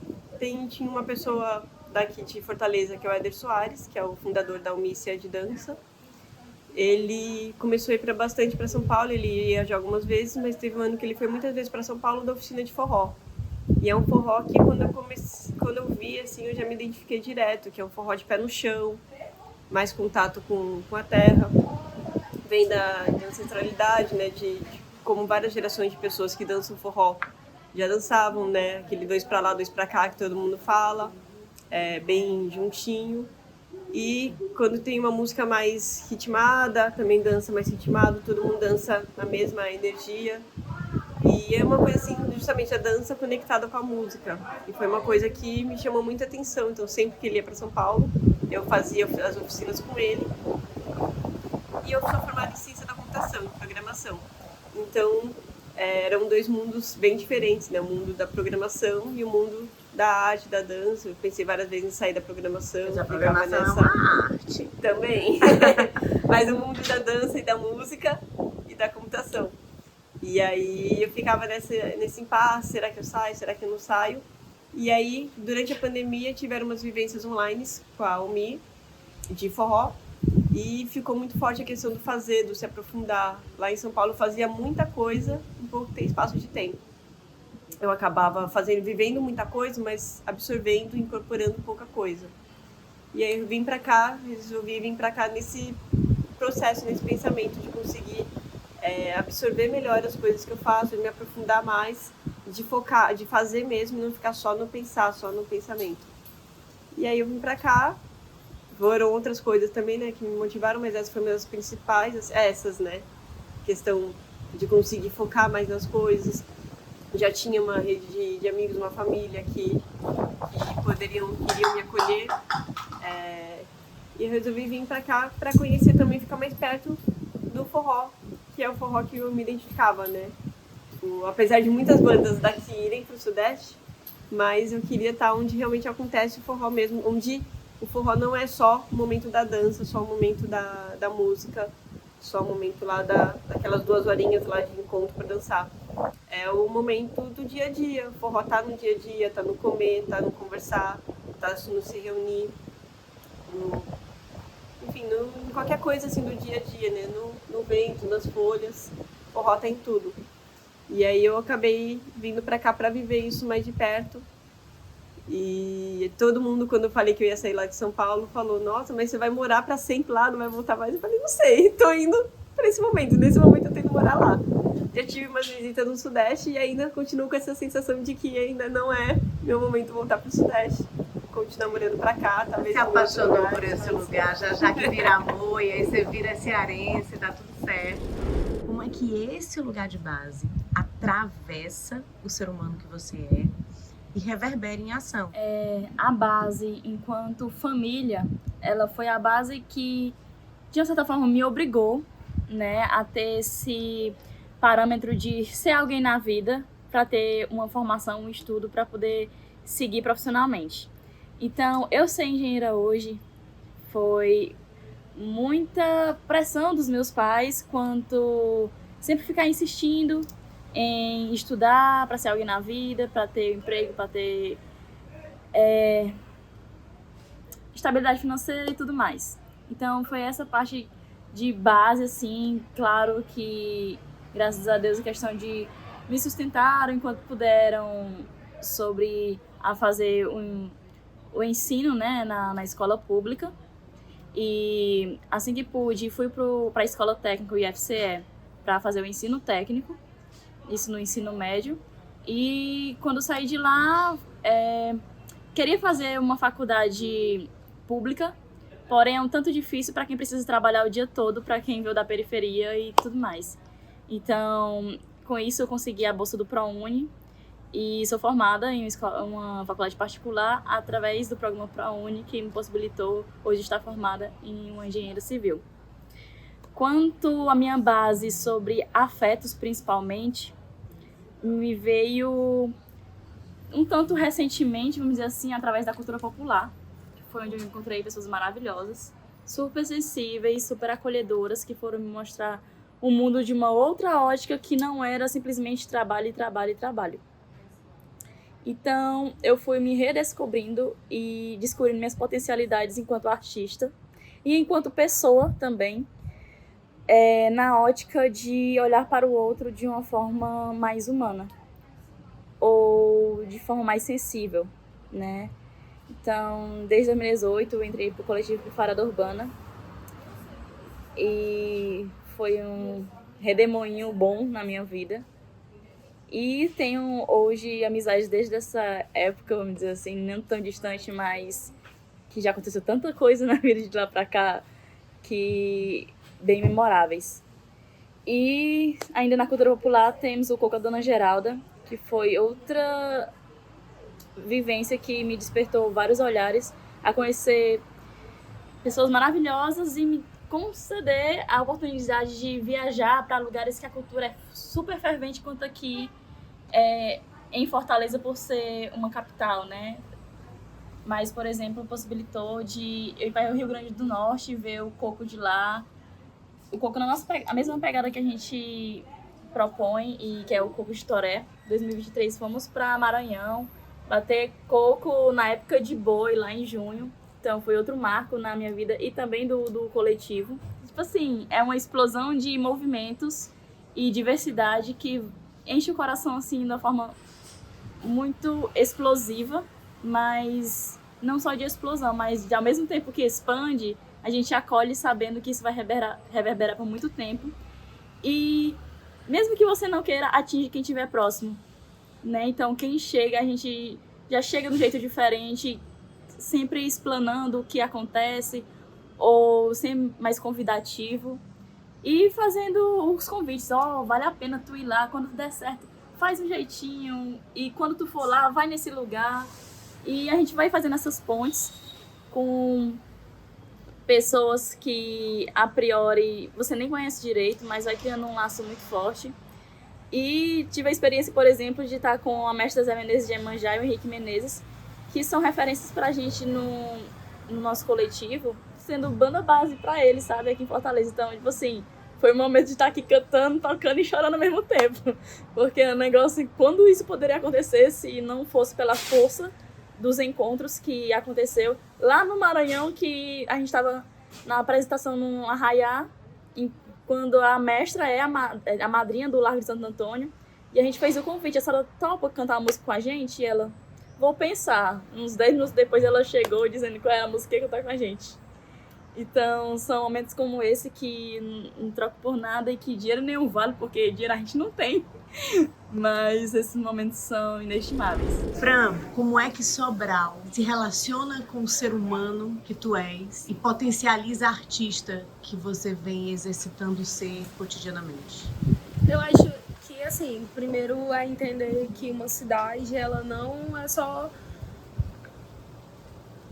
tinha uma pessoa daqui de Fortaleza, que é o Éder Soares, que é o fundador da Umícia de Dança. Ele começou a ir bastante para São Paulo, ele ia já algumas vezes, mas teve um ano que ele foi muitas vezes para São Paulo da oficina de forró. E é um forró que quando eu vi, assim, eu já me identifiquei direto, que é um forró de pé no chão, mais contato com a terra. Vem da ancestralidade, né, de como várias gerações de pessoas que dançam forró já dançavam, né, aquele 2 para lá, 2 para cá que todo mundo fala. Bem juntinho, e quando tem uma música mais ritmada, também dança mais ritmado, todo mundo dança na mesma energia, e é uma coisa assim, justamente a dança conectada com a música, e foi uma coisa que me chamou muita atenção. Então sempre que ele ia para São Paulo, eu fazia as oficinas com ele, e eu sou formada em ciência da computação, em programação, então eram dois mundos bem diferentes, né? O mundo da programação e o mundo da arte, da dança. Eu pensei várias vezes em sair da programação.
Mas a programação é uma arte.
Também. Mas o mundo da dança e da música e da computação. E aí eu ficava nesse impasse, será que eu saio, será que eu não saio? E aí, durante a pandemia, tiveram umas vivências online com a UMI, de forró, e ficou muito forte a questão do fazer, do se aprofundar. Lá em São Paulo eu fazia muita coisa em pouco espaço de tempo. Eu acabava vivendo muita coisa, mas absorvendo, incorporando pouca coisa. E aí eu resolvi vir pra cá nesse processo, nesse pensamento de conseguir absorver melhor as coisas que eu faço, de me aprofundar mais, de focar, de fazer mesmo, e não ficar só no pensar, só no pensamento. E aí eu vim pra cá, foram outras coisas também, né, que me motivaram, mas essas foram as principais, né, questão de conseguir focar mais nas coisas. Já tinha uma rede de amigos, uma família que queriam me acolher, e eu resolvi vir pra cá pra conhecer também, ficar mais perto do forró, que é o forró que eu me identificava, né? Apesar de muitas bandas daqui irem pro Sudeste, mas eu queria estar onde realmente acontece o forró mesmo, onde o forró não é só o momento da dança, só o momento da música, só o momento lá daquelas 2 horinhas lá de encontro para dançar. É o momento do dia a dia, o forró tá no dia a dia, tá no comer, tá no conversar, tá no se reunir, enfim, em qualquer coisa assim do dia a dia, né? No vento, nas folhas, o forró tá em tudo. E aí eu acabei vindo pra cá pra viver isso mais de perto. E todo mundo, quando eu falei que eu ia sair lá de São Paulo, falou: nossa, mas você vai morar pra sempre lá, não vai voltar mais? Eu falei: não sei, tô indo pra esse momento. Nesse momento eu tenho que morar lá. Já tive umas visitas no Sudeste e ainda continuo com essa sensação de que ainda não é meu momento voltar pro Sudeste. Continuar morando pra cá, talvez.
Se apaixonou por esse lugar, já que vira amor, e aí você vira cearense, tá tudo certo. Como é que esse lugar de base atravessa o ser humano que você é e reverbera em ação?
A base, enquanto família, ela foi a base que, de uma certa forma, me obrigou, né, a ter esse parâmetro de ser alguém na vida, para ter uma formação, um estudo, para poder seguir profissionalmente. Então, eu ser engenheira hoje foi muita pressão dos meus pais, quanto sempre ficar insistindo em estudar para ser alguém na vida, para ter emprego, para ter estabilidade financeira e tudo mais. Então, foi essa parte de base, assim, claro que, graças a Deus, a questão de me sustentaram enquanto puderam sobre a fazer o ensino, né, na escola pública. E assim que pude, fui para a escola técnica, o IFCE, para fazer o ensino técnico, isso no ensino médio. E quando saí de lá, queria fazer uma faculdade pública, porém é um tanto difícil para quem precisa trabalhar o dia todo, para quem veio da periferia e tudo mais. Então, com isso eu consegui a bolsa do ProUni e sou formada em uma faculdade particular através do programa ProUni, que me possibilitou hoje estar formada em uma engenheira civil. Quanto à minha base sobre afetos, principalmente, me veio um tanto recentemente, vamos dizer assim, através da cultura popular, que foi onde eu encontrei pessoas maravilhosas, super sensíveis, super acolhedoras, que foram me mostrar o mundo de uma outra ótica que não era simplesmente trabalho e trabalho e trabalho. Então, eu fui me redescobrindo e descobrindo minhas potencialidades enquanto artista e enquanto pessoa também, na ótica de olhar para o outro de uma forma mais humana ou de forma mais sensível, né? Então, desde 2018, eu entrei para o coletivo Farada Urbana e foi um redemoinho bom na minha vida. E tenho hoje amizades desde essa época, vamos dizer assim, não tão distante, mas que já aconteceu tanta coisa na vida de lá pra cá que bem memoráveis. E ainda na cultura popular temos o Coco da Dona Geralda, que foi outra vivência que me despertou vários olhares a conhecer pessoas maravilhosas e me conceder a oportunidade de viajar para lugares que a cultura é super fervente quanto aqui em Fortaleza, por ser uma capital, né? Mas, por exemplo, possibilitou de eu ir para o Rio Grande do Norte e ver o coco de lá. O coco na a mesma pegada que a gente propõe, e que é o coco de Toré. Em 2023 fomos para Maranhão, bater coco na época de boi, lá em junho. Então foi outro marco na minha vida e também do coletivo. Tipo assim, é uma explosão de movimentos e diversidade que enche o coração assim de uma forma muito explosiva, mas não só de explosão, mas ao mesmo tempo que expande, a gente acolhe sabendo que isso vai reverberar por muito tempo. E mesmo que você não queira, atinge quem estiver próximo, né? Então quem chega, a gente já chega de um jeito diferente, sempre explanando o que acontece, ou sempre mais convidativo, e fazendo os convites. Vale a pena tu ir lá, quando der certo, faz um jeitinho, e quando tu for lá, vai nesse lugar. E a gente vai fazendo essas pontes com pessoas que, a priori, você nem conhece direito, mas vai criando um laço muito forte. E tive a experiência, por exemplo, de estar com a mestra Zé Menezes de Iemanjá e o Henrique Menezes, que são referências pra gente no nosso coletivo, sendo banda base pra eles, sabe, aqui em Fortaleza. Então, tipo assim, foi um momento de estar aqui cantando, tocando e chorando ao mesmo tempo. Porque é um negócio, quando isso poderia acontecer, se não fosse pela força dos encontros que aconteceu lá no Maranhão, que a gente estava na apresentação no Arraiá, quando a mestra é a madrinha do Largo de Santo Antônio, e a gente fez o convite, a senhora topa cantar uma música com a gente? E ela, vou pensar. Uns 10 minutos depois ela chegou dizendo qual era a música que ia cantar com a gente. Então são momentos como esse que não troco por nada e que dinheiro nenhum vale, porque dinheiro a gente não tem. Mas esses momentos são inestimáveis.
Fran, como é que Sobral se relaciona com o ser humano que tu és e potencializa a artista que você vem exercitando ser cotidianamente?
Eu acho que, assim, primeiro é entender que uma cidade, ela não é só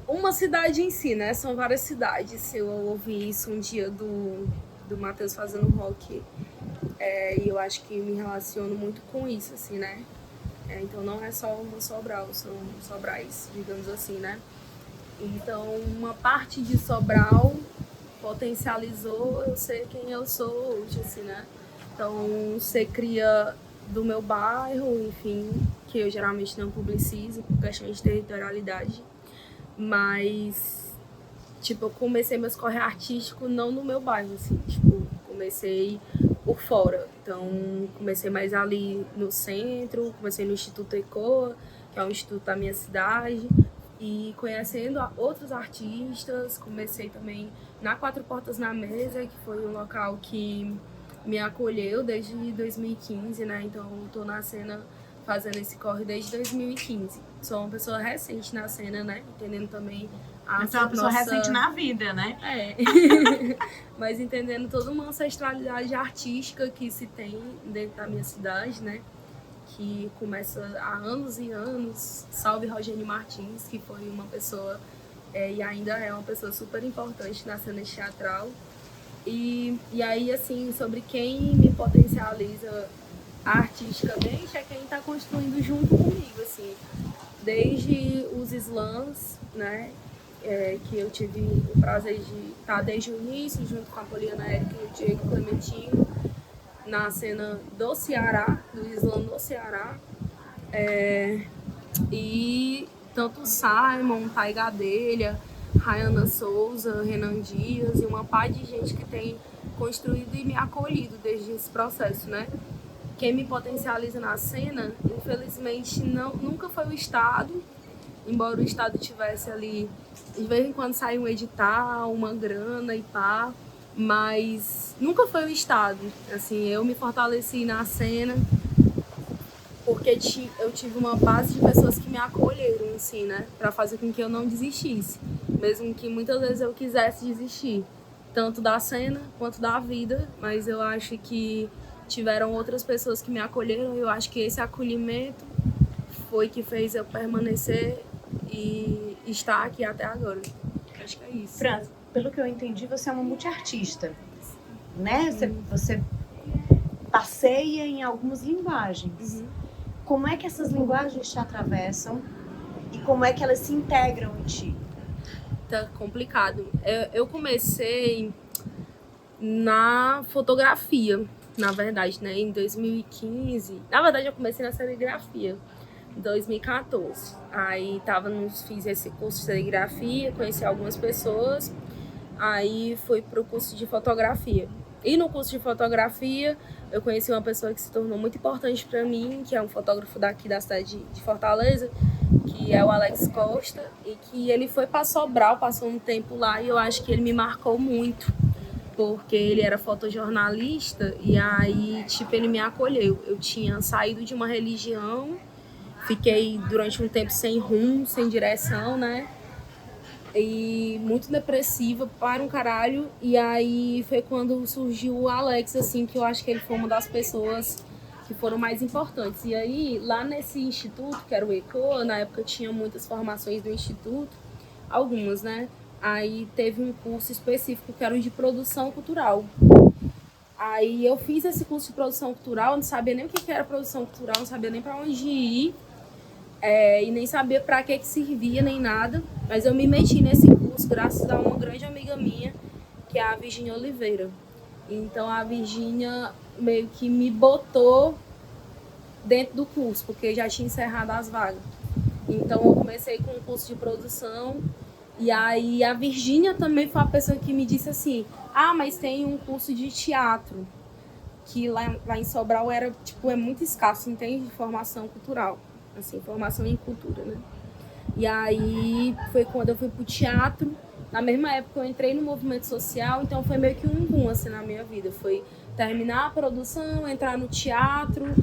uma cidade em si, né? São várias cidades. Eu ouvi isso um dia do Matheus fazendo rock. E eu acho que me relaciono muito com isso, assim, né? Então não é só uma Sobral, são Sobrais, digamos assim, né? Então uma parte de Sobral potencializou eu ser quem eu sou hoje, assim, né? Então ser cria do meu bairro, enfim, que eu geralmente não publicizo por questão de territorialidade, mas, tipo, eu comecei meus corre artístico não no meu bairro, assim, tipo, comecei por fora. Então, comecei mais ali no centro, comecei no Instituto ECOA, que é um instituto da minha cidade, e conhecendo outros artistas, comecei também na Quatro Portas na Mesa, que foi um local que me acolheu desde 2015, né? Então, eu tô na cena fazendo esse corre desde 2015. Sou uma pessoa recente na cena, né? Entendendo também
Você é uma pessoa recente na vida, né?
Mas entendendo toda uma ancestralidade artística que se tem dentro da minha cidade, né? Que começa há anos e anos. Salve Rogênio Martins, que foi uma pessoa e ainda é uma pessoa super importante na cena teatral. E aí, assim, sobre quem me potencializa artisticamente é quem está construindo junto comigo, assim. Desde os slams, né? Que eu tive o prazer de estar desde o início, junto com a Poliana Érica e o Diego Clementino, na cena do Ceará, do Slam do Ceará. E tanto Simon, Thay Gadelha, Rayana Souza, Renan Dias e uma par de gente que tem construído e me acolhido desde esse processo, né? Quem me potencializa na cena, infelizmente, nunca foi o Estado, embora o Estado tivesse ali, de vez em quando sai um edital, uma grana e pá, mas nunca foi o Estado. Assim, eu me fortaleci na cena porque eu tive uma base de pessoas que me acolheram, assim, né, para fazer com que eu não desistisse, mesmo que muitas vezes eu quisesse desistir, tanto da cena quanto da vida, mas eu acho que tiveram outras pessoas que me acolheram e eu acho que esse acolhimento foi que fez eu permanecer e estar aqui até agora. Acho que é isso.
Fran,
pelo que eu entendi, você é uma multiartista, né? Você passeia em algumas linguagens. Como é que essas linguagens te atravessam e como é que elas se integram em ti?
Tá complicado. Eu comecei na fotografia, na verdade, né? Em 2015. Na verdade, eu comecei na serigrafia em 2014. Aí fiz esse curso de serigrafia, conheci algumas pessoas. Aí fui pro curso de fotografia. E no curso de fotografia, eu conheci uma pessoa que se tornou muito importante para mim, que é um fotógrafo daqui da cidade de Fortaleza, que é o Alex Costa, e que ele foi para Sobral, passou um tempo lá, e eu acho que ele me marcou muito, porque ele era fotojornalista, e aí, tipo, ele me acolheu. Eu tinha saído de uma religião, fiquei durante um tempo sem rumo, sem direção, né? E muito depressiva para um caralho. E aí foi quando surgiu o Alex, assim, que eu acho que ele foi uma das pessoas que foram mais importantes. E aí, lá nesse instituto, que era o ECOA, na época tinha muitas formações do instituto, algumas, né? Aí teve um curso específico que era o de produção cultural. Aí eu fiz esse curso de produção cultural, não sabia nem o que era produção cultural, não sabia nem para onde ir. E nem sabia para que servia, nem nada. Mas eu me meti nesse curso graças a uma grande amiga minha, que é a Virgínia Oliveira. Então a Virgínia meio que me botou dentro do curso, porque já tinha encerrado as vagas. Então eu comecei com um curso de produção. E aí a Virgínia também foi a pessoa que me disse assim: mas tem um curso de teatro, que lá em Sobral era, tipo, é muito escasso, não tem formação cultural. Assim, formação em cultura, né? E aí foi quando eu fui pro teatro. Na mesma época eu entrei no movimento social, então foi meio que um boom, assim, na minha vida. Foi terminar a produção, entrar no teatro,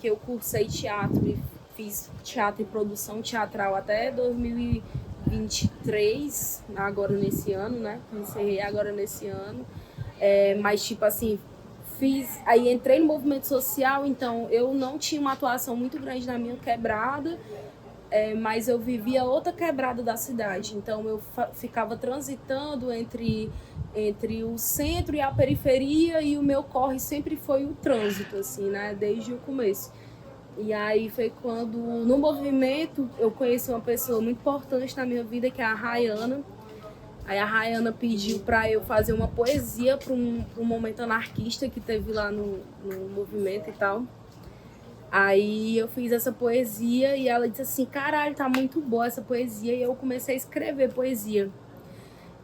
que eu cursei teatro e fiz teatro e produção teatral até 2023, agora nesse ano, né? Encerrei agora nesse ano. Mas, tipo assim, aí entrei no movimento social, então eu não tinha uma atuação muito grande na minha quebrada, mas eu vivia outra quebrada da cidade. Então eu ficava transitando entre o centro e a periferia, e o meu corre sempre foi o trânsito, assim, né? Desde o começo. E aí foi quando, no movimento, eu conheci uma pessoa muito importante na minha vida, que é a Rayana. Aí a Rayana pediu para eu fazer uma poesia para um momento anarquista que teve lá no movimento e tal. Aí eu fiz essa poesia e ela disse assim: caralho, tá muito boa essa poesia. E eu comecei a escrever poesia.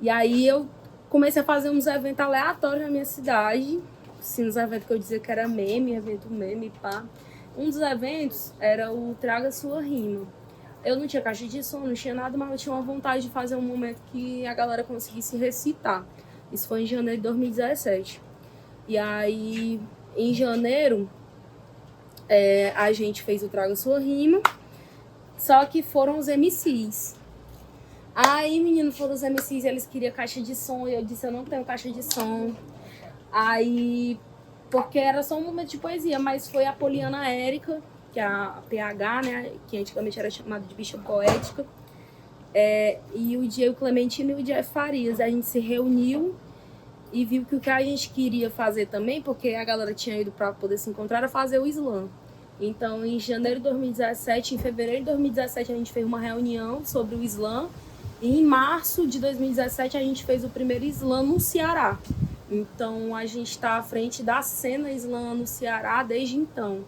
E aí eu comecei a fazer uns eventos aleatórios na minha cidade. Assim, uns eventos que eu dizia que era evento meme, pá. Um dos eventos era o Traga Sua Rima. Eu não tinha caixa de som, não tinha nada, mas eu tinha uma vontade de fazer um momento que a galera conseguisse recitar. Isso foi em janeiro de 2017. E aí, em janeiro, a gente fez o Traga Sua Rima, só que foram os MCs. Aí, menino, foram os MCs, eles queriam caixa de som, e eu disse: eu não tenho caixa de som. Aí, porque era só um momento de poesia, mas foi a Poliana Érica, que é a PH, né, que antigamente era chamada de bicha poética, e o Diego Clementino e o Jeff Farias. A gente se reuniu e viu que o que a gente queria fazer também, porque a galera tinha ido para poder se encontrar, era fazer o slam. Então, em janeiro de 2017, em fevereiro de 2017, a gente fez uma reunião sobre o slam, e em março de 2017 a gente fez o primeiro slam no Ceará. Então, a gente está à frente da cena slam no Ceará desde então.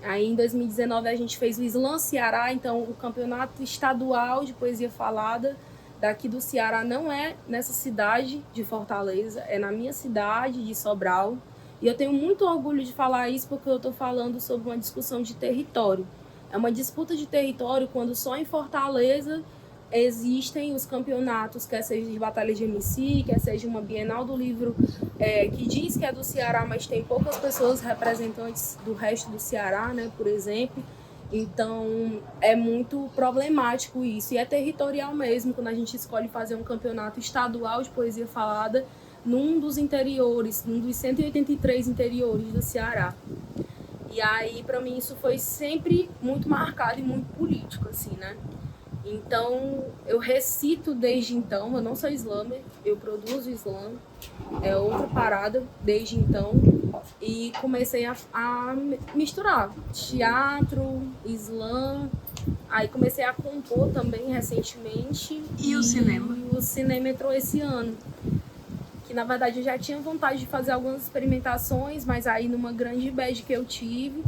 Aí em 2019 a gente fez o Slam Ceará, então o campeonato estadual de poesia falada daqui do Ceará não é nessa cidade de Fortaleza, é na minha cidade de Sobral. E eu tenho muito orgulho de falar isso, porque eu estou falando sobre uma discussão de território. É uma disputa de território quando só em Fortaleza existem os campeonatos, quer seja de batalha de MC, quer seja uma Bienal do Livro, que diz que é do Ceará, mas tem poucas pessoas representantes do resto do Ceará, né, por exemplo. Então, é muito problemático isso. E é territorial mesmo, quando a gente escolhe fazer um campeonato estadual de poesia falada num dos interiores, num dos 183 interiores do Ceará. E aí, para mim, isso foi sempre muito marcado e muito político, assim, né? Então, eu recito desde então, eu não sou slammer, eu produzo slam, é outra parada desde então. E comecei a misturar teatro, slam, aí comecei a compor também recentemente.
E o cinema?
E o cinema entrou esse ano. Que na verdade eu já tinha vontade de fazer algumas experimentações, mas aí numa grande bad que eu tive,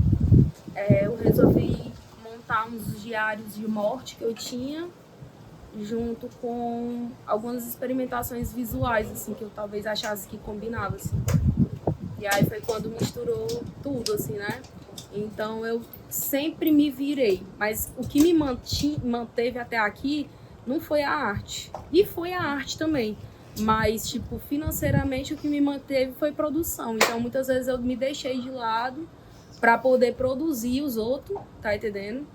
eu resolvi montar uns diários de morte que eu tinha, junto com algumas experimentações visuais, assim, que eu talvez achasse que combinava, assim. E aí foi quando misturou tudo, assim, né? Então eu sempre me virei, mas o que me manteve até aqui não foi a arte. E foi a arte também. Mas, tipo, financeiramente o que me manteve foi produção. Então muitas vezes eu me deixei de lado para poder produzir os outros, tá entendendo?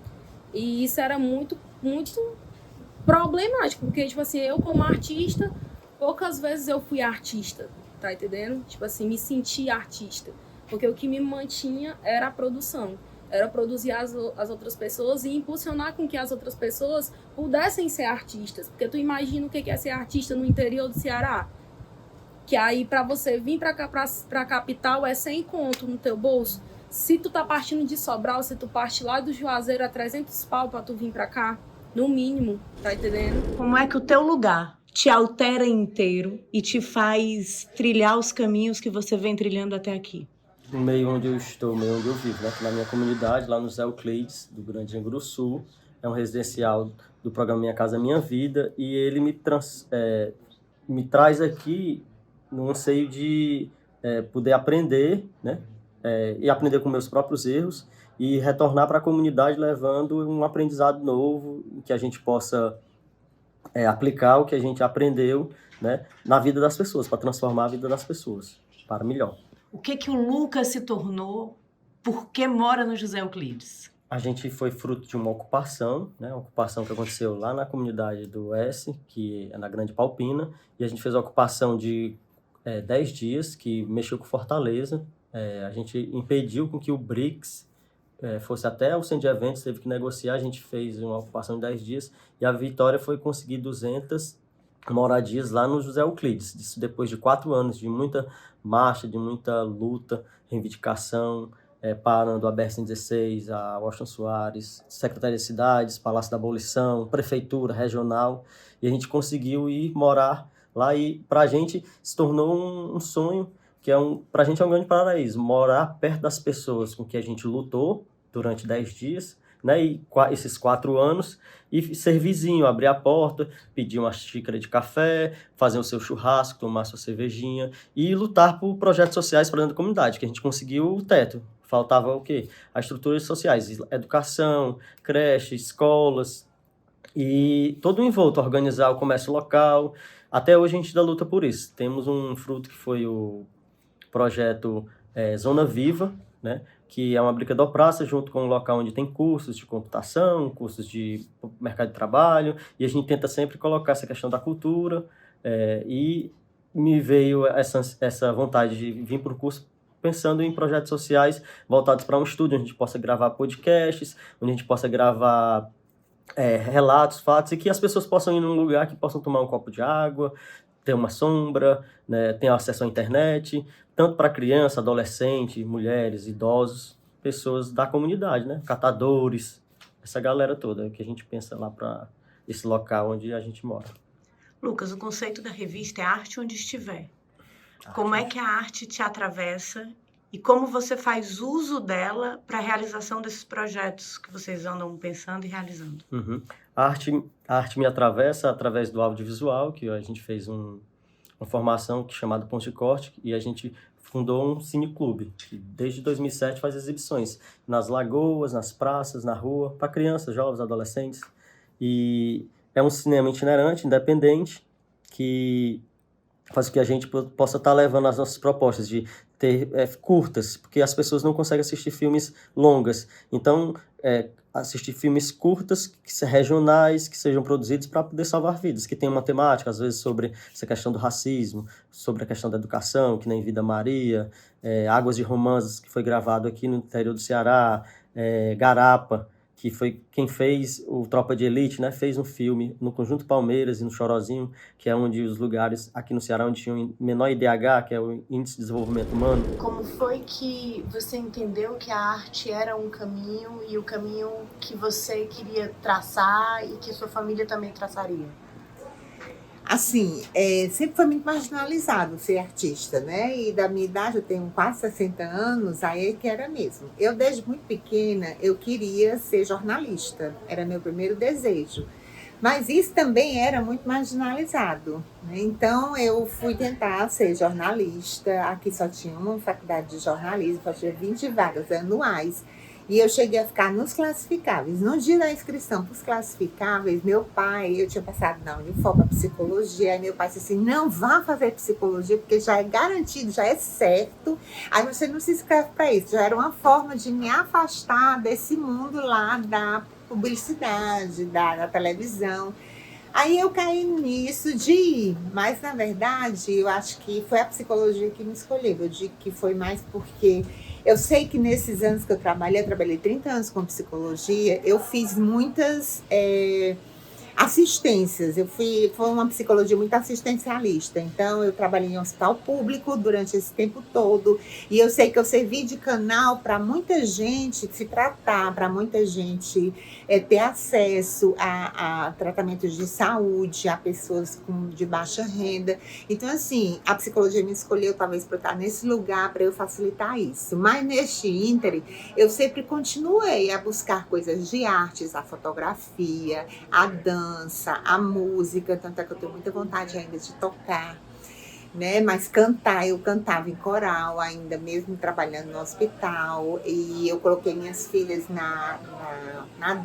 E isso era muito, muito problemático, porque, tipo assim, eu como artista, poucas vezes eu fui artista, tá entendendo? Tipo assim, me senti artista, porque o que me mantinha era a produção, era produzir as outras pessoas e impulsionar com que as outras pessoas pudessem ser artistas, porque tu imagina o que é ser artista no interior do Ceará, que aí pra você vir pra cá, pra capital, é 100 conto no teu bolso. Se tu tá partindo de Sobral, se tu parte lá do Juazeiro, é 300 pau pra tu vir pra cá, no mínimo, tá entendendo?
Como é que o teu lugar te altera inteiro e te faz trilhar os caminhos que você vem trilhando até aqui?
No meio onde eu estou, no meio onde eu vivo, né? Na minha comunidade, lá no José Euclides, do Grande Angra Sul, é um residencial do programa Minha Casa Minha Vida, e ele me traz aqui no anseio de poder aprender, né? E aprender com meus próprios erros e retornar para a comunidade levando um aprendizado novo, que a gente possa aplicar o que a gente aprendeu, né, na vida das pessoas, para transformar a vida das pessoas para melhor.
O que o Lucas se tornou porque mora no José Euclides?
A gente foi fruto de uma ocupação, né, uma ocupação que aconteceu lá na comunidade do S, que é na Grande Palpina, e a gente fez a ocupação de 10 dias, que mexeu com Fortaleza. A gente impediu com que o BRICS fosse até o centro de eventos, teve que negociar, a gente fez uma ocupação de 10 dias, e a vitória foi conseguir 200 moradias lá no José Euclides. Isso depois de 4 anos de muita marcha, de muita luta, reivindicação, parando a BR-116, a Washington Soares, Secretaria de Cidades, Palácio da Abolição, Prefeitura, Regional, e a gente conseguiu ir morar lá, e pra gente se tornou um sonho, que pra gente é um grande paraíso, morar perto das pessoas com que a gente lutou durante 10 dias, né, e esses 4 anos, e ser vizinho, abrir a porta, pedir uma xícara de café, fazer o seu churrasco, tomar sua cervejinha, e lutar por projetos sociais para dentro da comunidade, que a gente conseguiu o teto. Faltava o quê? As estruturas sociais, educação, creche, escolas, e todo o envolto, organizar o comércio local. Até hoje a gente dá luta por isso. Temos um fruto que foi o projeto Zona Viva, né, que é uma bricadopraça junto com um local onde tem cursos de computação, cursos de mercado de trabalho, e a gente tenta sempre colocar essa questão da cultura, e me veio essa vontade de vir para o curso pensando em projetos sociais voltados para um estúdio, onde a gente possa gravar podcasts, onde a gente possa gravar relatos, fatos, e que as pessoas possam ir num lugar que possam tomar um copo de água, ter uma sombra, né, ter acesso à internet, tanto para criança, adolescente, mulheres, idosos, pessoas da comunidade, né, catadores, essa galera toda que a gente pensa lá para esse local onde a gente mora.
Lucas, o conceito da revista é arte onde estiver. Como é que a arte te atravessa e como você faz uso dela para a realização desses projetos que vocês andam pensando e realizando?
Uhum. A arte me atravessa através do audiovisual, que a gente fez uma formação chamada Ponto de Corte, e a gente fundou um cineclube, que desde 2007 faz exibições nas lagoas, nas praças, na rua, para crianças, jovens, adolescentes. E é um cinema itinerante, independente, que faz com que a gente possa estar levando as nossas propostas de ter curtas, porque as pessoas não conseguem assistir filmes longas. Então, assistir filmes curtas, que sejam regionais, que sejam produzidos para poder salvar vidas, que tem uma temática, às vezes, sobre essa questão do racismo, sobre a questão da educação, que nem Vida Maria, Águas de Romãs, que foi gravado aqui no interior do Ceará, Garapa, que foi quem fez o Tropa de Elite, né? Fez um filme no Conjunto Palmeiras e no Chorozinho, que é onde os lugares aqui no Ceará onde tinha o menor IDH, que é o Índice de Desenvolvimento Humano.
Como foi que você entendeu que a arte era um caminho e o caminho que você queria traçar e que sua família também traçaria?
Assim, sempre foi muito marginalizado ser artista, né? E da minha idade, eu tenho quase 60 anos, aí é que era mesmo. Eu, desde muito pequena, eu queria ser jornalista. Era meu primeiro desejo. Mas isso também era muito marginalizado, né? Então, eu fui tentar ser jornalista. Aqui só tinha uma faculdade de jornalismo, só tinha 20 vagas anuais. E eu cheguei a ficar nos classificáveis. No dia da inscrição para os classificáveis, meu pai, eu tinha passado na Unifor para psicologia, aí meu pai disse assim, não vá fazer psicologia, porque já é garantido, já é certo, aí você não se inscreve para isso. Já era uma forma de me afastar desse mundo lá da publicidade, da televisão. Aí eu caí nisso de ir, mas na verdade eu acho que foi a psicologia que me escolheu. Eu digo que foi mais porque eu sei que nesses anos que eu trabalhei 30 anos com psicologia, eu fiz muitas assistências. Foi uma psicologia muito assistencialista. Então, eu trabalhei em um hospital público durante esse tempo todo. E eu sei que eu servi de canal para muita gente se tratar, para muita gente ter acesso a tratamentos de saúde, a pessoas de baixa renda. Então, assim, a psicologia me escolheu talvez para eu estar nesse lugar, para eu facilitar isso. Mas neste ínterim, eu sempre continuei a buscar coisas de artes, a fotografia, a dança, a música, tanto é que eu tenho muita vontade ainda de tocar, né? Mas cantar, eu cantava em coral ainda, mesmo trabalhando no hospital, e eu coloquei minhas filhas na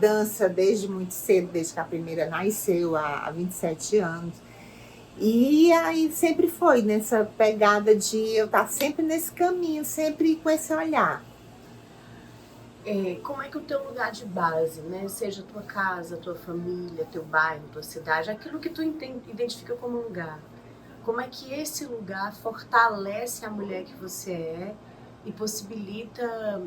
dança desde muito cedo, desde que a primeira nasceu, há 27 anos. E aí sempre foi nessa pegada de eu estar sempre nesse caminho, sempre com esse olhar.
Como é que o teu lugar de base, né? Seja tua casa, tua família, teu bairro, tua cidade, aquilo que tu identifica como lugar. Como é que esse lugar fortalece a mulher que você é e possibilita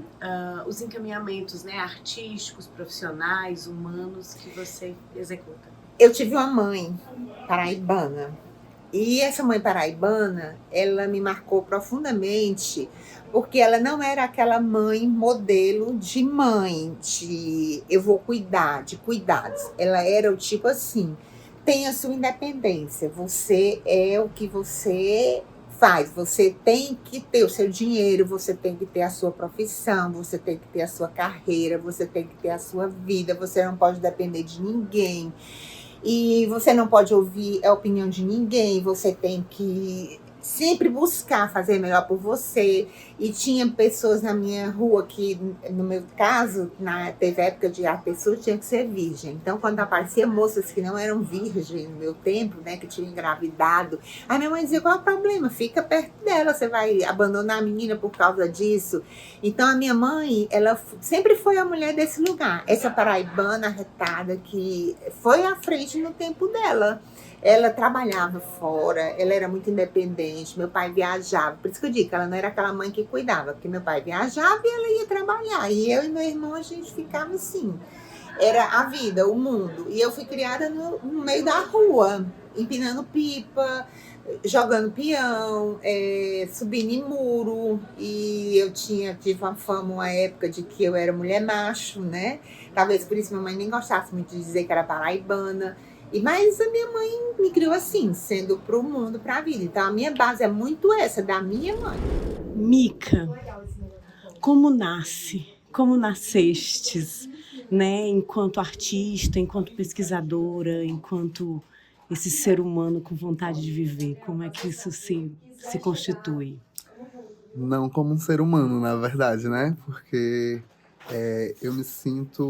os encaminhamentos, né, artísticos, profissionais, humanos que você executa?
Eu tive uma mãe paraibana. E essa mãe paraibana, ela me marcou profundamente, porque ela não era aquela mãe modelo de mãe, de eu vou cuidar, de cuidados. Ela era o tipo assim, tem a sua independência, você é o que você faz, você tem que ter o seu dinheiro, você tem que ter a sua profissão, você tem que ter a sua carreira, você tem que ter a sua vida, você não pode depender de ninguém. E você não pode ouvir a opinião de ninguém, você tem que sempre buscar fazer melhor por você. E tinha pessoas na minha rua que, no meu caso, teve época de a pessoa tinha que ser virgem. Então, quando aparecia moças que não eram virgens no meu tempo, né, que tinham engravidado, a minha mãe dizia, qual é o problema? Fica perto dela, você vai abandonar a menina por causa disso? Então, a minha mãe, ela sempre foi a mulher desse lugar. Essa paraibana arretada que foi à frente no tempo dela. Ela trabalhava fora, ela era muito independente, meu pai viajava. Por isso que eu digo que ela não era aquela mãe que cuidava, porque meu pai viajava e ela ia trabalhar. E eu e meu irmão, a gente ficava assim. Era a vida, o mundo. E eu fui criada no meio da rua, empinando pipa, jogando peão, subindo em muro. E eu tive uma fama, uma época de que eu era mulher macho, né? Talvez por isso minha mãe nem gostasse muito de dizer que era paraibana. Mas a minha mãe me criou assim, sendo pro mundo, pra vida. Então a minha base é muito essa, da minha mãe.
Mica, como nascestes, né? Enquanto artista, enquanto pesquisadora, enquanto esse ser humano com vontade de viver, como é que isso se constitui?
Não como um ser humano, na verdade, né? Porque eu me sinto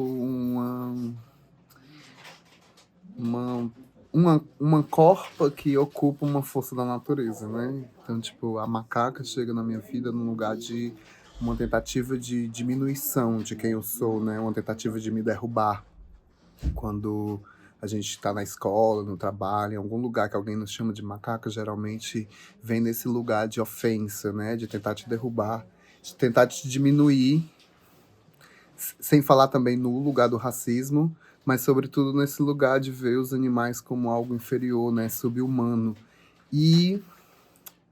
uma corpa que ocupa uma força da natureza, né? Então, tipo, a macaca chega na minha vida num lugar de uma tentativa de diminuição de quem eu sou, né? Uma tentativa de me derrubar. Quando a gente está na escola, no trabalho, em algum lugar que alguém nos chama de macaca, geralmente vem nesse lugar de ofensa, né? De tentar te derrubar, de tentar te diminuir,
sem falar também no lugar do racismo, mas sobretudo nesse lugar de ver os animais como algo inferior, né, sub-humano. E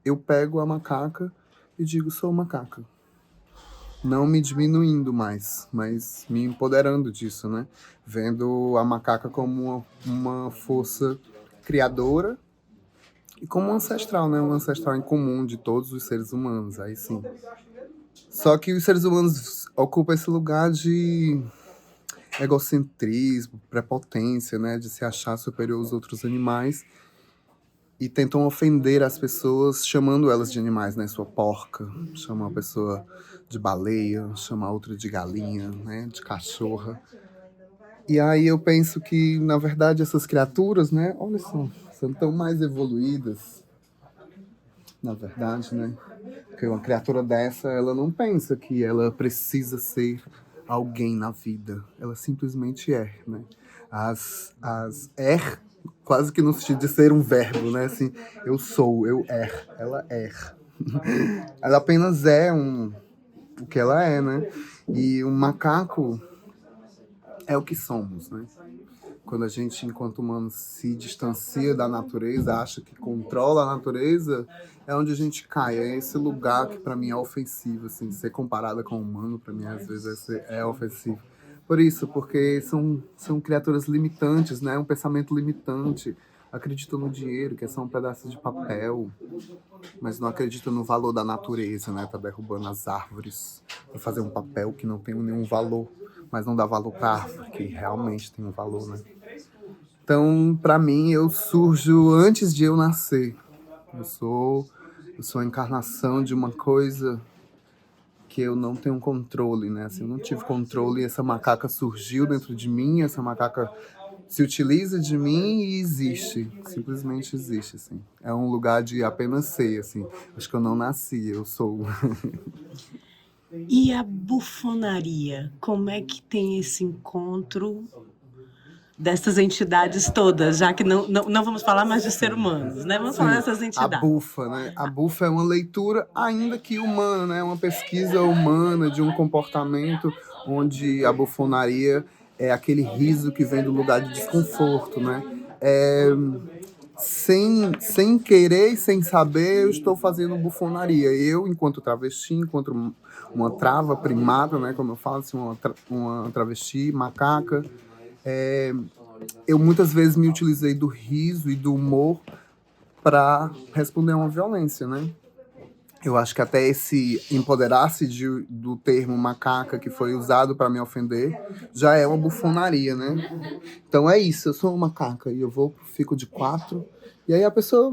eu pego a macaca e digo, sou macaca. Não me diminuindo mais, mas me empoderando disso, né? Vendo a macaca como uma força criadora e como um ancestral, né? Um ancestral em comum de todos os seres humanos, aí sim. Só que os seres humanos ocupam esse lugar de egocentrismo, prepotência, né? De se achar superior aos outros animais e tentam ofender as pessoas chamando elas de animais, né? Sua porca, chama uma pessoa de baleia, chama outra de galinha, né? De cachorra. E aí eu penso que, na verdade, essas criaturas, né? Olha só, são tão mais evoluídas, na verdade, né? Porque uma criatura dessa, ela não pensa que ela precisa ser alguém na vida. Ela simplesmente é, né? Quase que no sentido de ser um verbo, né? Assim, eu sou, eu ela é. Ela apenas é o que ela é, né? E um macaco é o que somos, né? Quando a gente, enquanto humano, se distancia da natureza, acha que controla a natureza, é onde a gente cai. É esse lugar que, para mim, é ofensivo. Assim, ser comparada com o humano, para mim, às vezes, é ofensivo. Por isso, porque são criaturas limitantes, né? Um pensamento limitante. Acreditam no dinheiro, que é só um pedaço de papel, mas não acreditam no valor da natureza, né? Tá derrubando as árvores para fazer um papel que não tem nenhum valor, mas não dá valor para a árvore, que realmente tem um valor, né? Então, para mim, eu surjo antes de eu nascer. Eu sou a encarnação de uma coisa que eu não tenho controle, né? Assim, eu não tive controle e essa macaca surgiu dentro de mim, essa macaca se utiliza de mim e existe, simplesmente existe, assim. É um lugar de apenas ser, assim. Acho que eu não nasci, eu sou.
E a bufonaria? Como é que tem esse encontro dessas entidades todas, já que não vamos falar mais de ser humanos, né? Vamos falar dessas entidades.
A bufa, né? A bufa é uma leitura, ainda que humana, né? Uma pesquisa humana de um comportamento onde a bufonaria é aquele riso que vem do lugar de desconforto, né? Sem querer e sem saber, eu estou fazendo bufonaria. Eu, enquanto travesti, enquanto uma trava primata, né? Como eu falo, assim, uma travesti, macaca, eu muitas vezes me utilizei do riso e do humor para responder a uma violência, né? Eu acho que até esse empoderar-se do termo macaca que foi usado para me ofender já é uma bufonaria, né? Então é isso, eu sou uma macaca e eu fico de 4 e aí a pessoa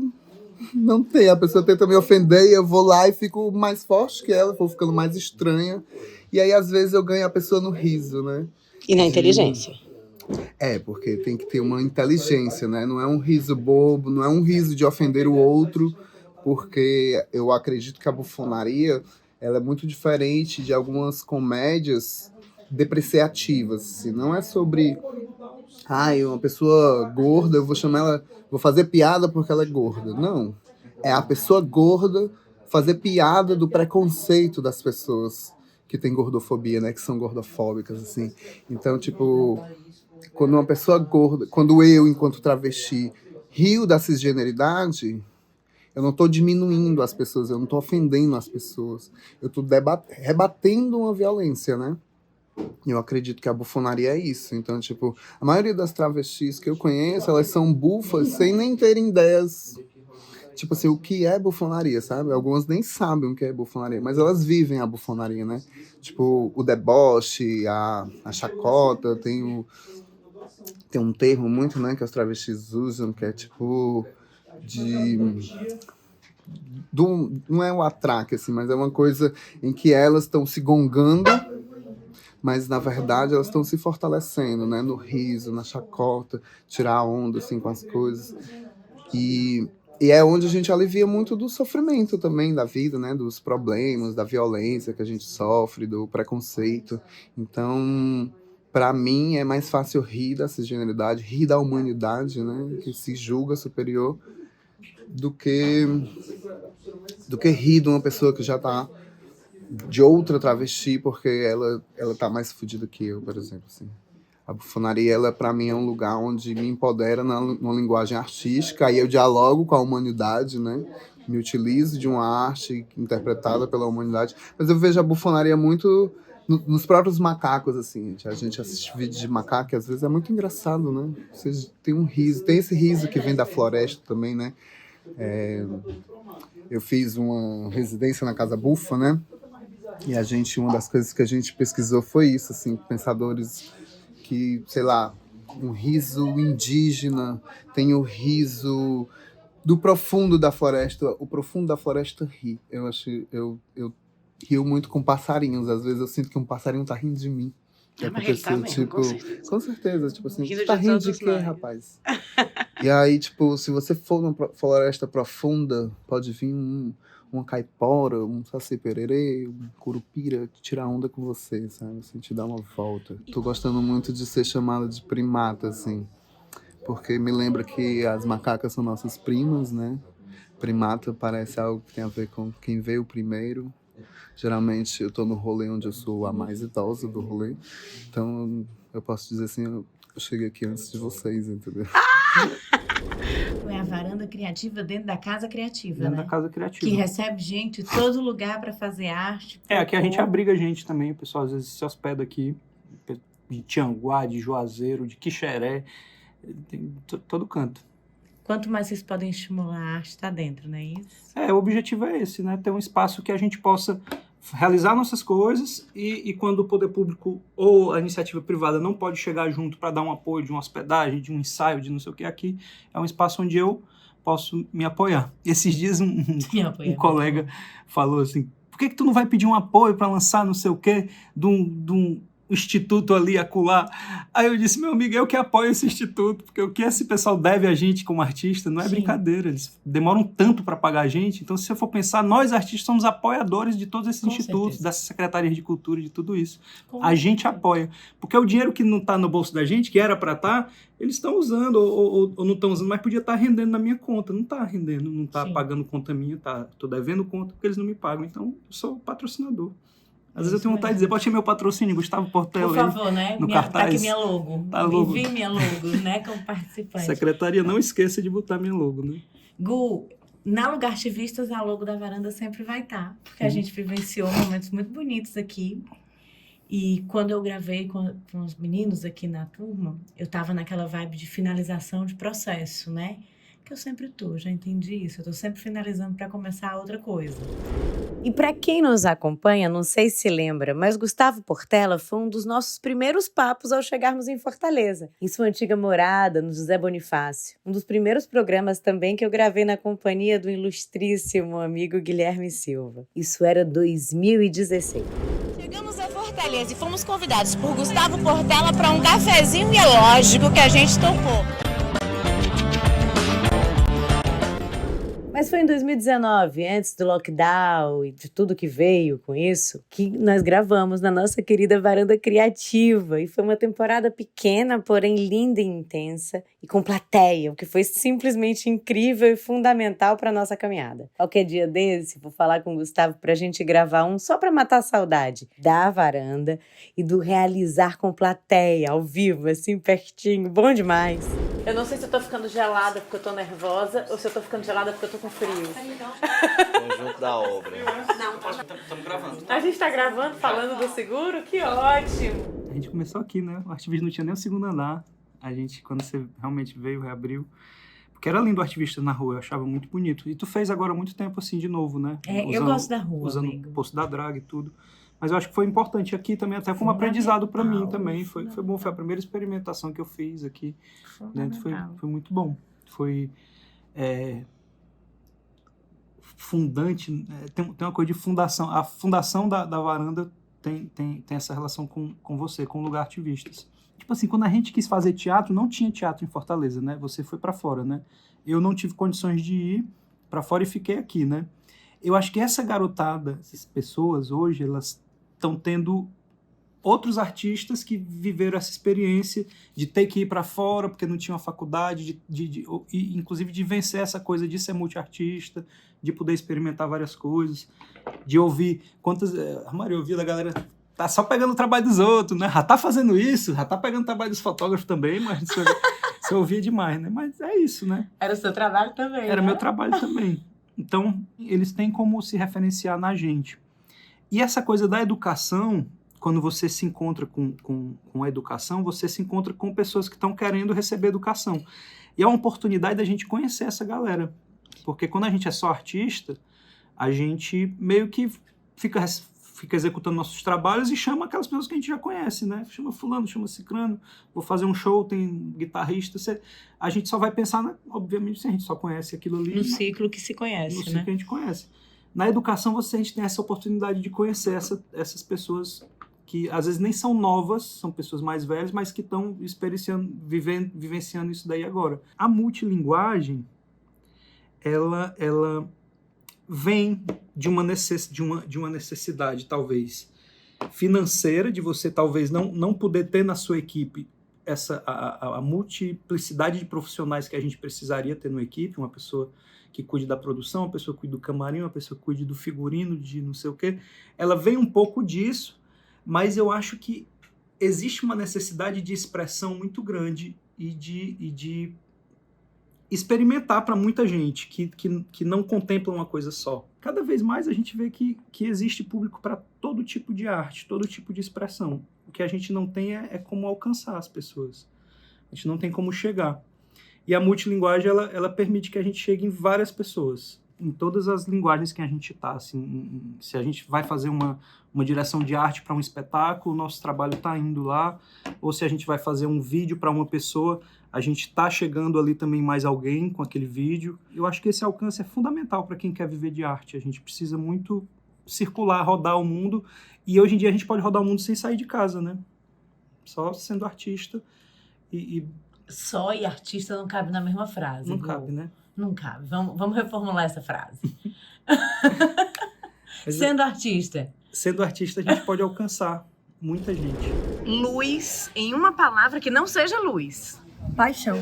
não tem, a pessoa tenta me ofender e eu vou lá e fico mais forte que ela, vou ficando mais estranha e aí às vezes eu ganho a pessoa no riso, né?
E na inteligência.
Porque tem que ter uma inteligência, né? Não é um riso bobo, não é um riso de ofender o outro, porque eu acredito que a bufonaria ela é muito diferente de algumas comédias depreciativas. Assim. Não é sobre uma pessoa gorda, eu vou chamar ela, vou fazer piada porque ela é gorda. Não. É a pessoa gorda fazer piada do preconceito das pessoas que têm gordofobia, né? Que são gordofóbicas, assim. Então, tipo, quando uma pessoa gorda, quando eu, enquanto travesti, rio da cisgeneridade, eu não estou diminuindo as pessoas, eu não estou ofendendo as pessoas. Eu estou rebatendo uma violência, né? Eu acredito que a bufonaria é isso. Então, tipo, a maioria das travestis que eu conheço, elas são bufas sem nem terem ideias. Tipo assim, o que é bufonaria, sabe? Algumas nem sabem o que é bufonaria, mas elas vivem a bufonaria, né? Tipo, o deboche, a chacota, tem um termo muito, né, que as travestis usam, que é tipo não é um atraque, assim, mas é uma coisa em que elas estão se gongando, mas na verdade elas estão se fortalecendo, né, no riso, na chacota, tirar a onda, assim, com as coisas. E é onde a gente alivia muito do sofrimento também da vida, né, dos problemas, da violência que a gente sofre, do preconceito. Então, para mim, é mais fácil rir da cisgeneridade, rir da humanidade, né, que se julga superior, do que rir de uma pessoa que já está de outra travesti, porque ela tá mais fodida que eu, por exemplo, assim. A bufonaria, ela, para mim, é um lugar onde me empodera numa linguagem artística, aí eu dialogo com a humanidade, né? Me utilizo de uma arte interpretada pela humanidade, mas eu vejo a bufonaria muito nos próprios macacos, assim. A gente assiste vídeos de macaco e às vezes é muito engraçado, né? Vocês tem um riso, tem esse riso que vem da floresta também, né? Eu fiz uma residência na Casa Bufa, né? E uma das coisas que a gente pesquisou foi isso, assim, pensadores que, sei lá, um riso indígena, tem o riso do profundo da floresta. O profundo da floresta ri. Eu rio muito com passarinhos. Às vezes eu sinto que um passarinho tá rindo de mim.
Mas ele tá mesmo,
tipo,
com certeza.
Tipo assim,
Rindo
tá
de
rindo de
todos
quê,
nós.
rapaz? E aí, tipo, se você for numa floresta profunda, pode vir uma caipora, um saci-pererê, um curupira tirar onda com você, sabe? Assim, te dar uma volta. Tô gostando muito de ser chamada de primata, assim, porque me lembra que as macacas são nossas primas, né? Primata parece algo que tem a ver com quem veio primeiro. Geralmente eu tô no rolê onde eu sou a mais idosa do rolê, então eu posso dizer assim, eu cheguei aqui antes de vocês, entendeu?
É a varanda criativa dentro da casa criativa,
Dentro
né?
da casa criativa.
Que recebe gente de todo lugar para fazer arte.
Aqui a gente
propor.
abriga gente também, o pessoal às vezes se hospeda aqui, de Tianguá, de Juazeiro, de Quixeré, tem todo canto.
Quanto mais vocês podem estimular a arte, tá dentro, não é isso?
O objetivo é esse, né? Ter um espaço que a gente possa realizar nossas coisas e quando o poder público ou a iniciativa privada não pode chegar junto para dar um apoio de uma hospedagem, de um ensaio, de não sei o que, aqui é um espaço onde eu posso me apoiar. Esses dias um colega falou assim, por que tu não vai pedir um apoio para lançar não sei o que de um instituto ali, acolá? Aí eu disse, meu amigo, eu que apoio esse instituto, porque o que esse pessoal deve a gente como artista não é brincadeira, eles demoram tanto para pagar a gente, então se você for pensar, nós artistas somos apoiadores de todos esses institutos, dessas secretarias de cultura e de tudo isso. A gente apoia, porque o dinheiro que não está no bolso da gente, que era para estar, eles estão usando ou não estão usando, mas podia estar rendendo na minha conta, não está rendendo, não está pagando conta minha, estou devendo conta porque eles não me pagam, então eu sou patrocinador. Às vezes eu tenho vontade de dizer, pode ser meu patrocínio, Gustavo Portela.
Por favor,
aí,
né?
No
Tá
cartaz.
aqui minha logo.
Tá logo.
Envie minha logo, né? Como participante.
Secretaria, não esqueça de botar minha logo, né?
Gu, na Lugar Ativistas, a logo da varanda sempre vai estar. Porque a gente vivenciou momentos muito bonitos aqui. E quando eu gravei com os meninos aqui na turma, eu tava naquela vibe de finalização de processo, né? Que eu sempre tô, já entendi isso. Eu tô sempre finalizando para começar outra coisa.
E para quem nos acompanha, não sei se lembra, mas Gustavo Portela foi um dos nossos primeiros papos ao chegarmos em Fortaleza, em sua antiga morada, no José Bonifácio. Um dos primeiros programas também que eu gravei na companhia do ilustríssimo amigo Guilherme Silva. Isso era 2016.
Chegamos a Fortaleza e fomos convidados por Gustavo Portela para um cafezinho e é lógico que a gente topou.
Mas foi em 2019, antes do lockdown e de tudo que veio com isso, que nós gravamos na nossa querida Varanda Criativa. E foi uma temporada pequena, porém linda e intensa, e com plateia, o que foi simplesmente incrível e fundamental para nossa caminhada. Qualquer dia desse, vou falar com o Gustavo pra gente gravar um só pra matar a saudade da varanda e do realizar com plateia, ao vivo, assim, pertinho. Bom demais!
Eu não sei se eu tô ficando gelada porque eu tô nervosa ou se eu tô ficando gelada porque eu tô com frio.
Conjunto da obra.
Estamos gravando.
A gente tá gravando, falando do seguro? Que ótimo!
A gente começou aqui, né? O Artivista não tinha nem o segundo andar. A gente, quando você realmente veio, reabriu. Porque era lindo o Artivista na rua, eu achava muito bonito. E tu fez agora há muito tempo assim de novo, né?
Eu gosto da rua,
usando
amigo.
o posto da draga e tudo. Mas eu acho que foi importante aqui também, até como aprendizado para mim também. Foi bom, foi a primeira experimentação que eu fiz aqui dentro. Foi muito bom. Foi fundante, tem uma coisa de fundação. A fundação da varanda tem essa relação com você, com o Lugar Ativistas. Tipo assim, quando a gente quis fazer teatro, não tinha teatro em Fortaleza, né? Você foi para fora, né? Eu não tive condições de ir para fora e fiquei aqui, né? Eu acho que essa garotada, essas pessoas hoje, elas estão tendo outros artistas que viveram essa experiência de ter que ir para fora porque não tinha uma faculdade, e inclusive de vencer essa coisa de ser multiartista, de poder experimentar várias coisas, de ouvir a Maria ouvia da galera tá só pegando o trabalho dos outros, né? Já tá fazendo isso, já tá pegando o trabalho dos fotógrafos também, mas você ouvia demais, né? Mas é isso, né?
Era o seu trabalho também,
Era
né?
meu trabalho também. Então, eles têm como se referenciar na gente. E essa coisa da educação, quando você se encontra com a educação, você se encontra com pessoas que estão querendo receber educação. E é uma oportunidade da gente conhecer essa galera. Porque quando a gente é só artista, a gente meio que fica executando nossos trabalhos e chama aquelas pessoas que a gente já conhece, né? Chama fulano, chama cicrano, vou fazer um show, tem guitarrista. A gente só vai pensar, obviamente, se a gente só conhece aquilo ali.
No ciclo que se conhece,
No
né?
ciclo que a gente conhece. Na educação, a gente tem essa oportunidade de conhecer essas pessoas que às vezes nem são novas, são pessoas mais velhas, mas que estão vivenciando isso daí agora. A multilinguagem, ela vem de uma necessidade, talvez, financeira, de você talvez não poder ter na sua equipe a multiplicidade de profissionais que a gente precisaria ter numa equipe, uma pessoa que cuide da produção, uma pessoa que cuide do camarim, uma pessoa que cuide do figurino, de não sei o quê. Ela vem um pouco disso, mas eu acho que existe uma necessidade de expressão muito grande e de experimentar para muita gente que não contempla uma coisa só. Cada vez mais a gente vê que existe público para todo tipo de arte, todo tipo de expressão. O que a gente não tem é como alcançar as pessoas. A gente não tem como chegar. E a multilinguagem, ela permite que a gente chegue em várias pessoas, em todas as linguagens que a gente está. Assim, se a gente vai fazer uma direção de arte para um espetáculo, o nosso trabalho está indo lá. Ou se a gente vai fazer um vídeo para uma pessoa, a gente está chegando ali também mais alguém com aquele vídeo. Eu acho que esse alcance é fundamental para quem quer viver de arte. A gente precisa muito circular, rodar o mundo. E hoje em dia a gente pode rodar o mundo sem sair de casa, né? Só sendo artista.
Só e artista não cabe na mesma frase.
Não cabe, né?
Não cabe. Vamos reformular essa frase. Sendo artista.
Sendo artista, a gente pode alcançar muita gente.
Luz em uma palavra que não seja luz.
Paixão.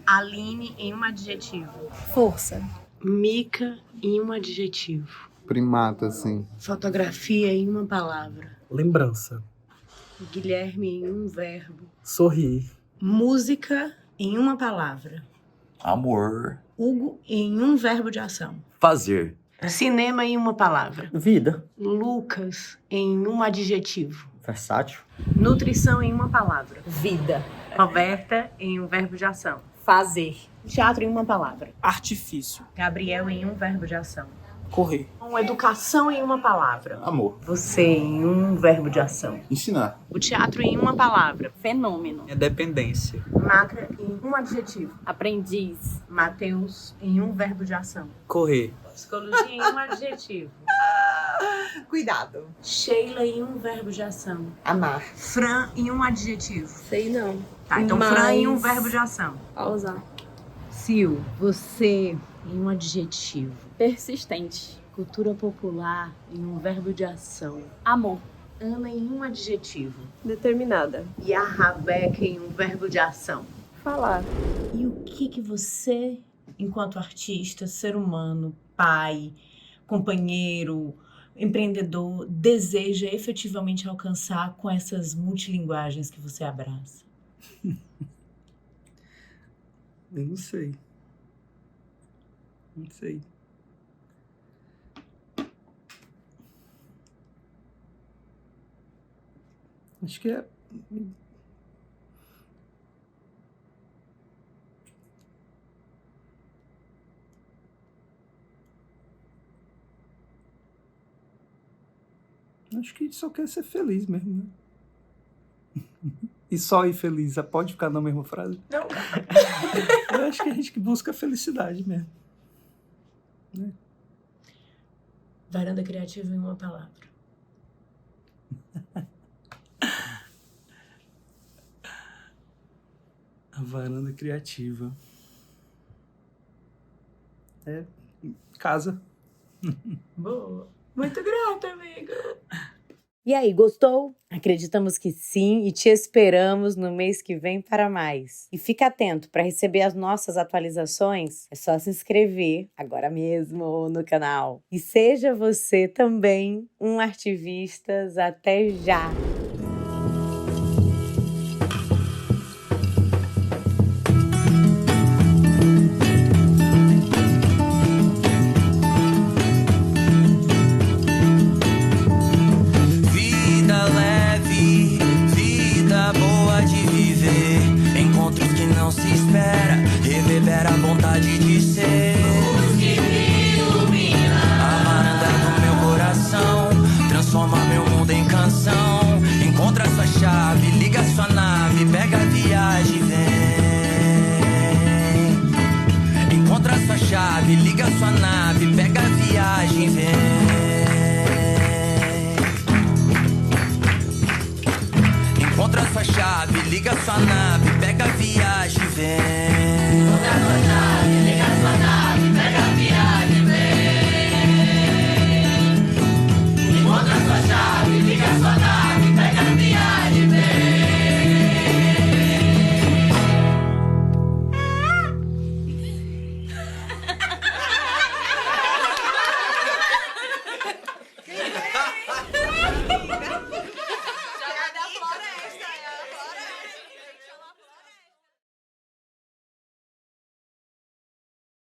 Aline em um adjetivo.
Força.
Mica em um adjetivo.
Primata, assim.
Fotografia em uma palavra.
Lembrança.
Guilherme em um verbo.
Sorrir.
Música em uma palavra.
Amor.
Hugo em um verbo de ação.
Fazer.
Cinema em uma palavra.
Vida.
Lucas em um adjetivo.
Versátil.
Nutrição em uma palavra.
Vida.
Roberta em um verbo de ação.
Fazer.
Teatro em uma palavra.
Artifício.
Gabriel em um verbo de ação.
Correr.
Educação em uma palavra.
Amor.
Você em um verbo de ação.
Ensinar.
O teatro em uma palavra.
Fenômeno.
É dependência.
Macra em um adjetivo.
Aprendiz.
Mateus em um verbo de ação.
Correr.
Psicologia em um adjetivo.
Cuidado.
Sheila em um verbo de ação.
Amar.
Fran em um adjetivo.
Sei não.
Tá, então Fran em um verbo de ação.
Pausar.
Sil, você em um adjetivo.
Persistente.
Cultura popular em um verbo de ação.
Amor.
Ana em um adjetivo.
Determinada.
E a Rabeca em um verbo de ação.
Falar.
E o que você, enquanto artista, ser humano, pai, companheiro, empreendedor, deseja efetivamente alcançar com essas multilinguagens que você abraça?
Eu não sei. Não sei. Acho que é... Acho que só quer ser feliz mesmo, né? E só ir feliz, pode ficar na mesma frase?
Não.
Eu acho que a gente busca a felicidade mesmo. Né?
Varanda criativa em uma palavra.
A varanda criativa. É casa.
Boa. Muito grata, amigo.
E aí, gostou? Acreditamos que sim e te esperamos no mês que vem para mais. E fica atento para receber as nossas atualizações. É só se inscrever agora mesmo no canal. E seja você também um Artivistas. Até já!
Reverbera a vontade de ser luz que me ilumina. A varanda do meu coração transforma meu mundo em canção. Encontra sua chave, liga sua nave, pega a viagem, vem. Encontra sua chave, liga sua nave, pega a viagem, vem. Encontra sua chave, liga sua nave, pega a viagem, vem.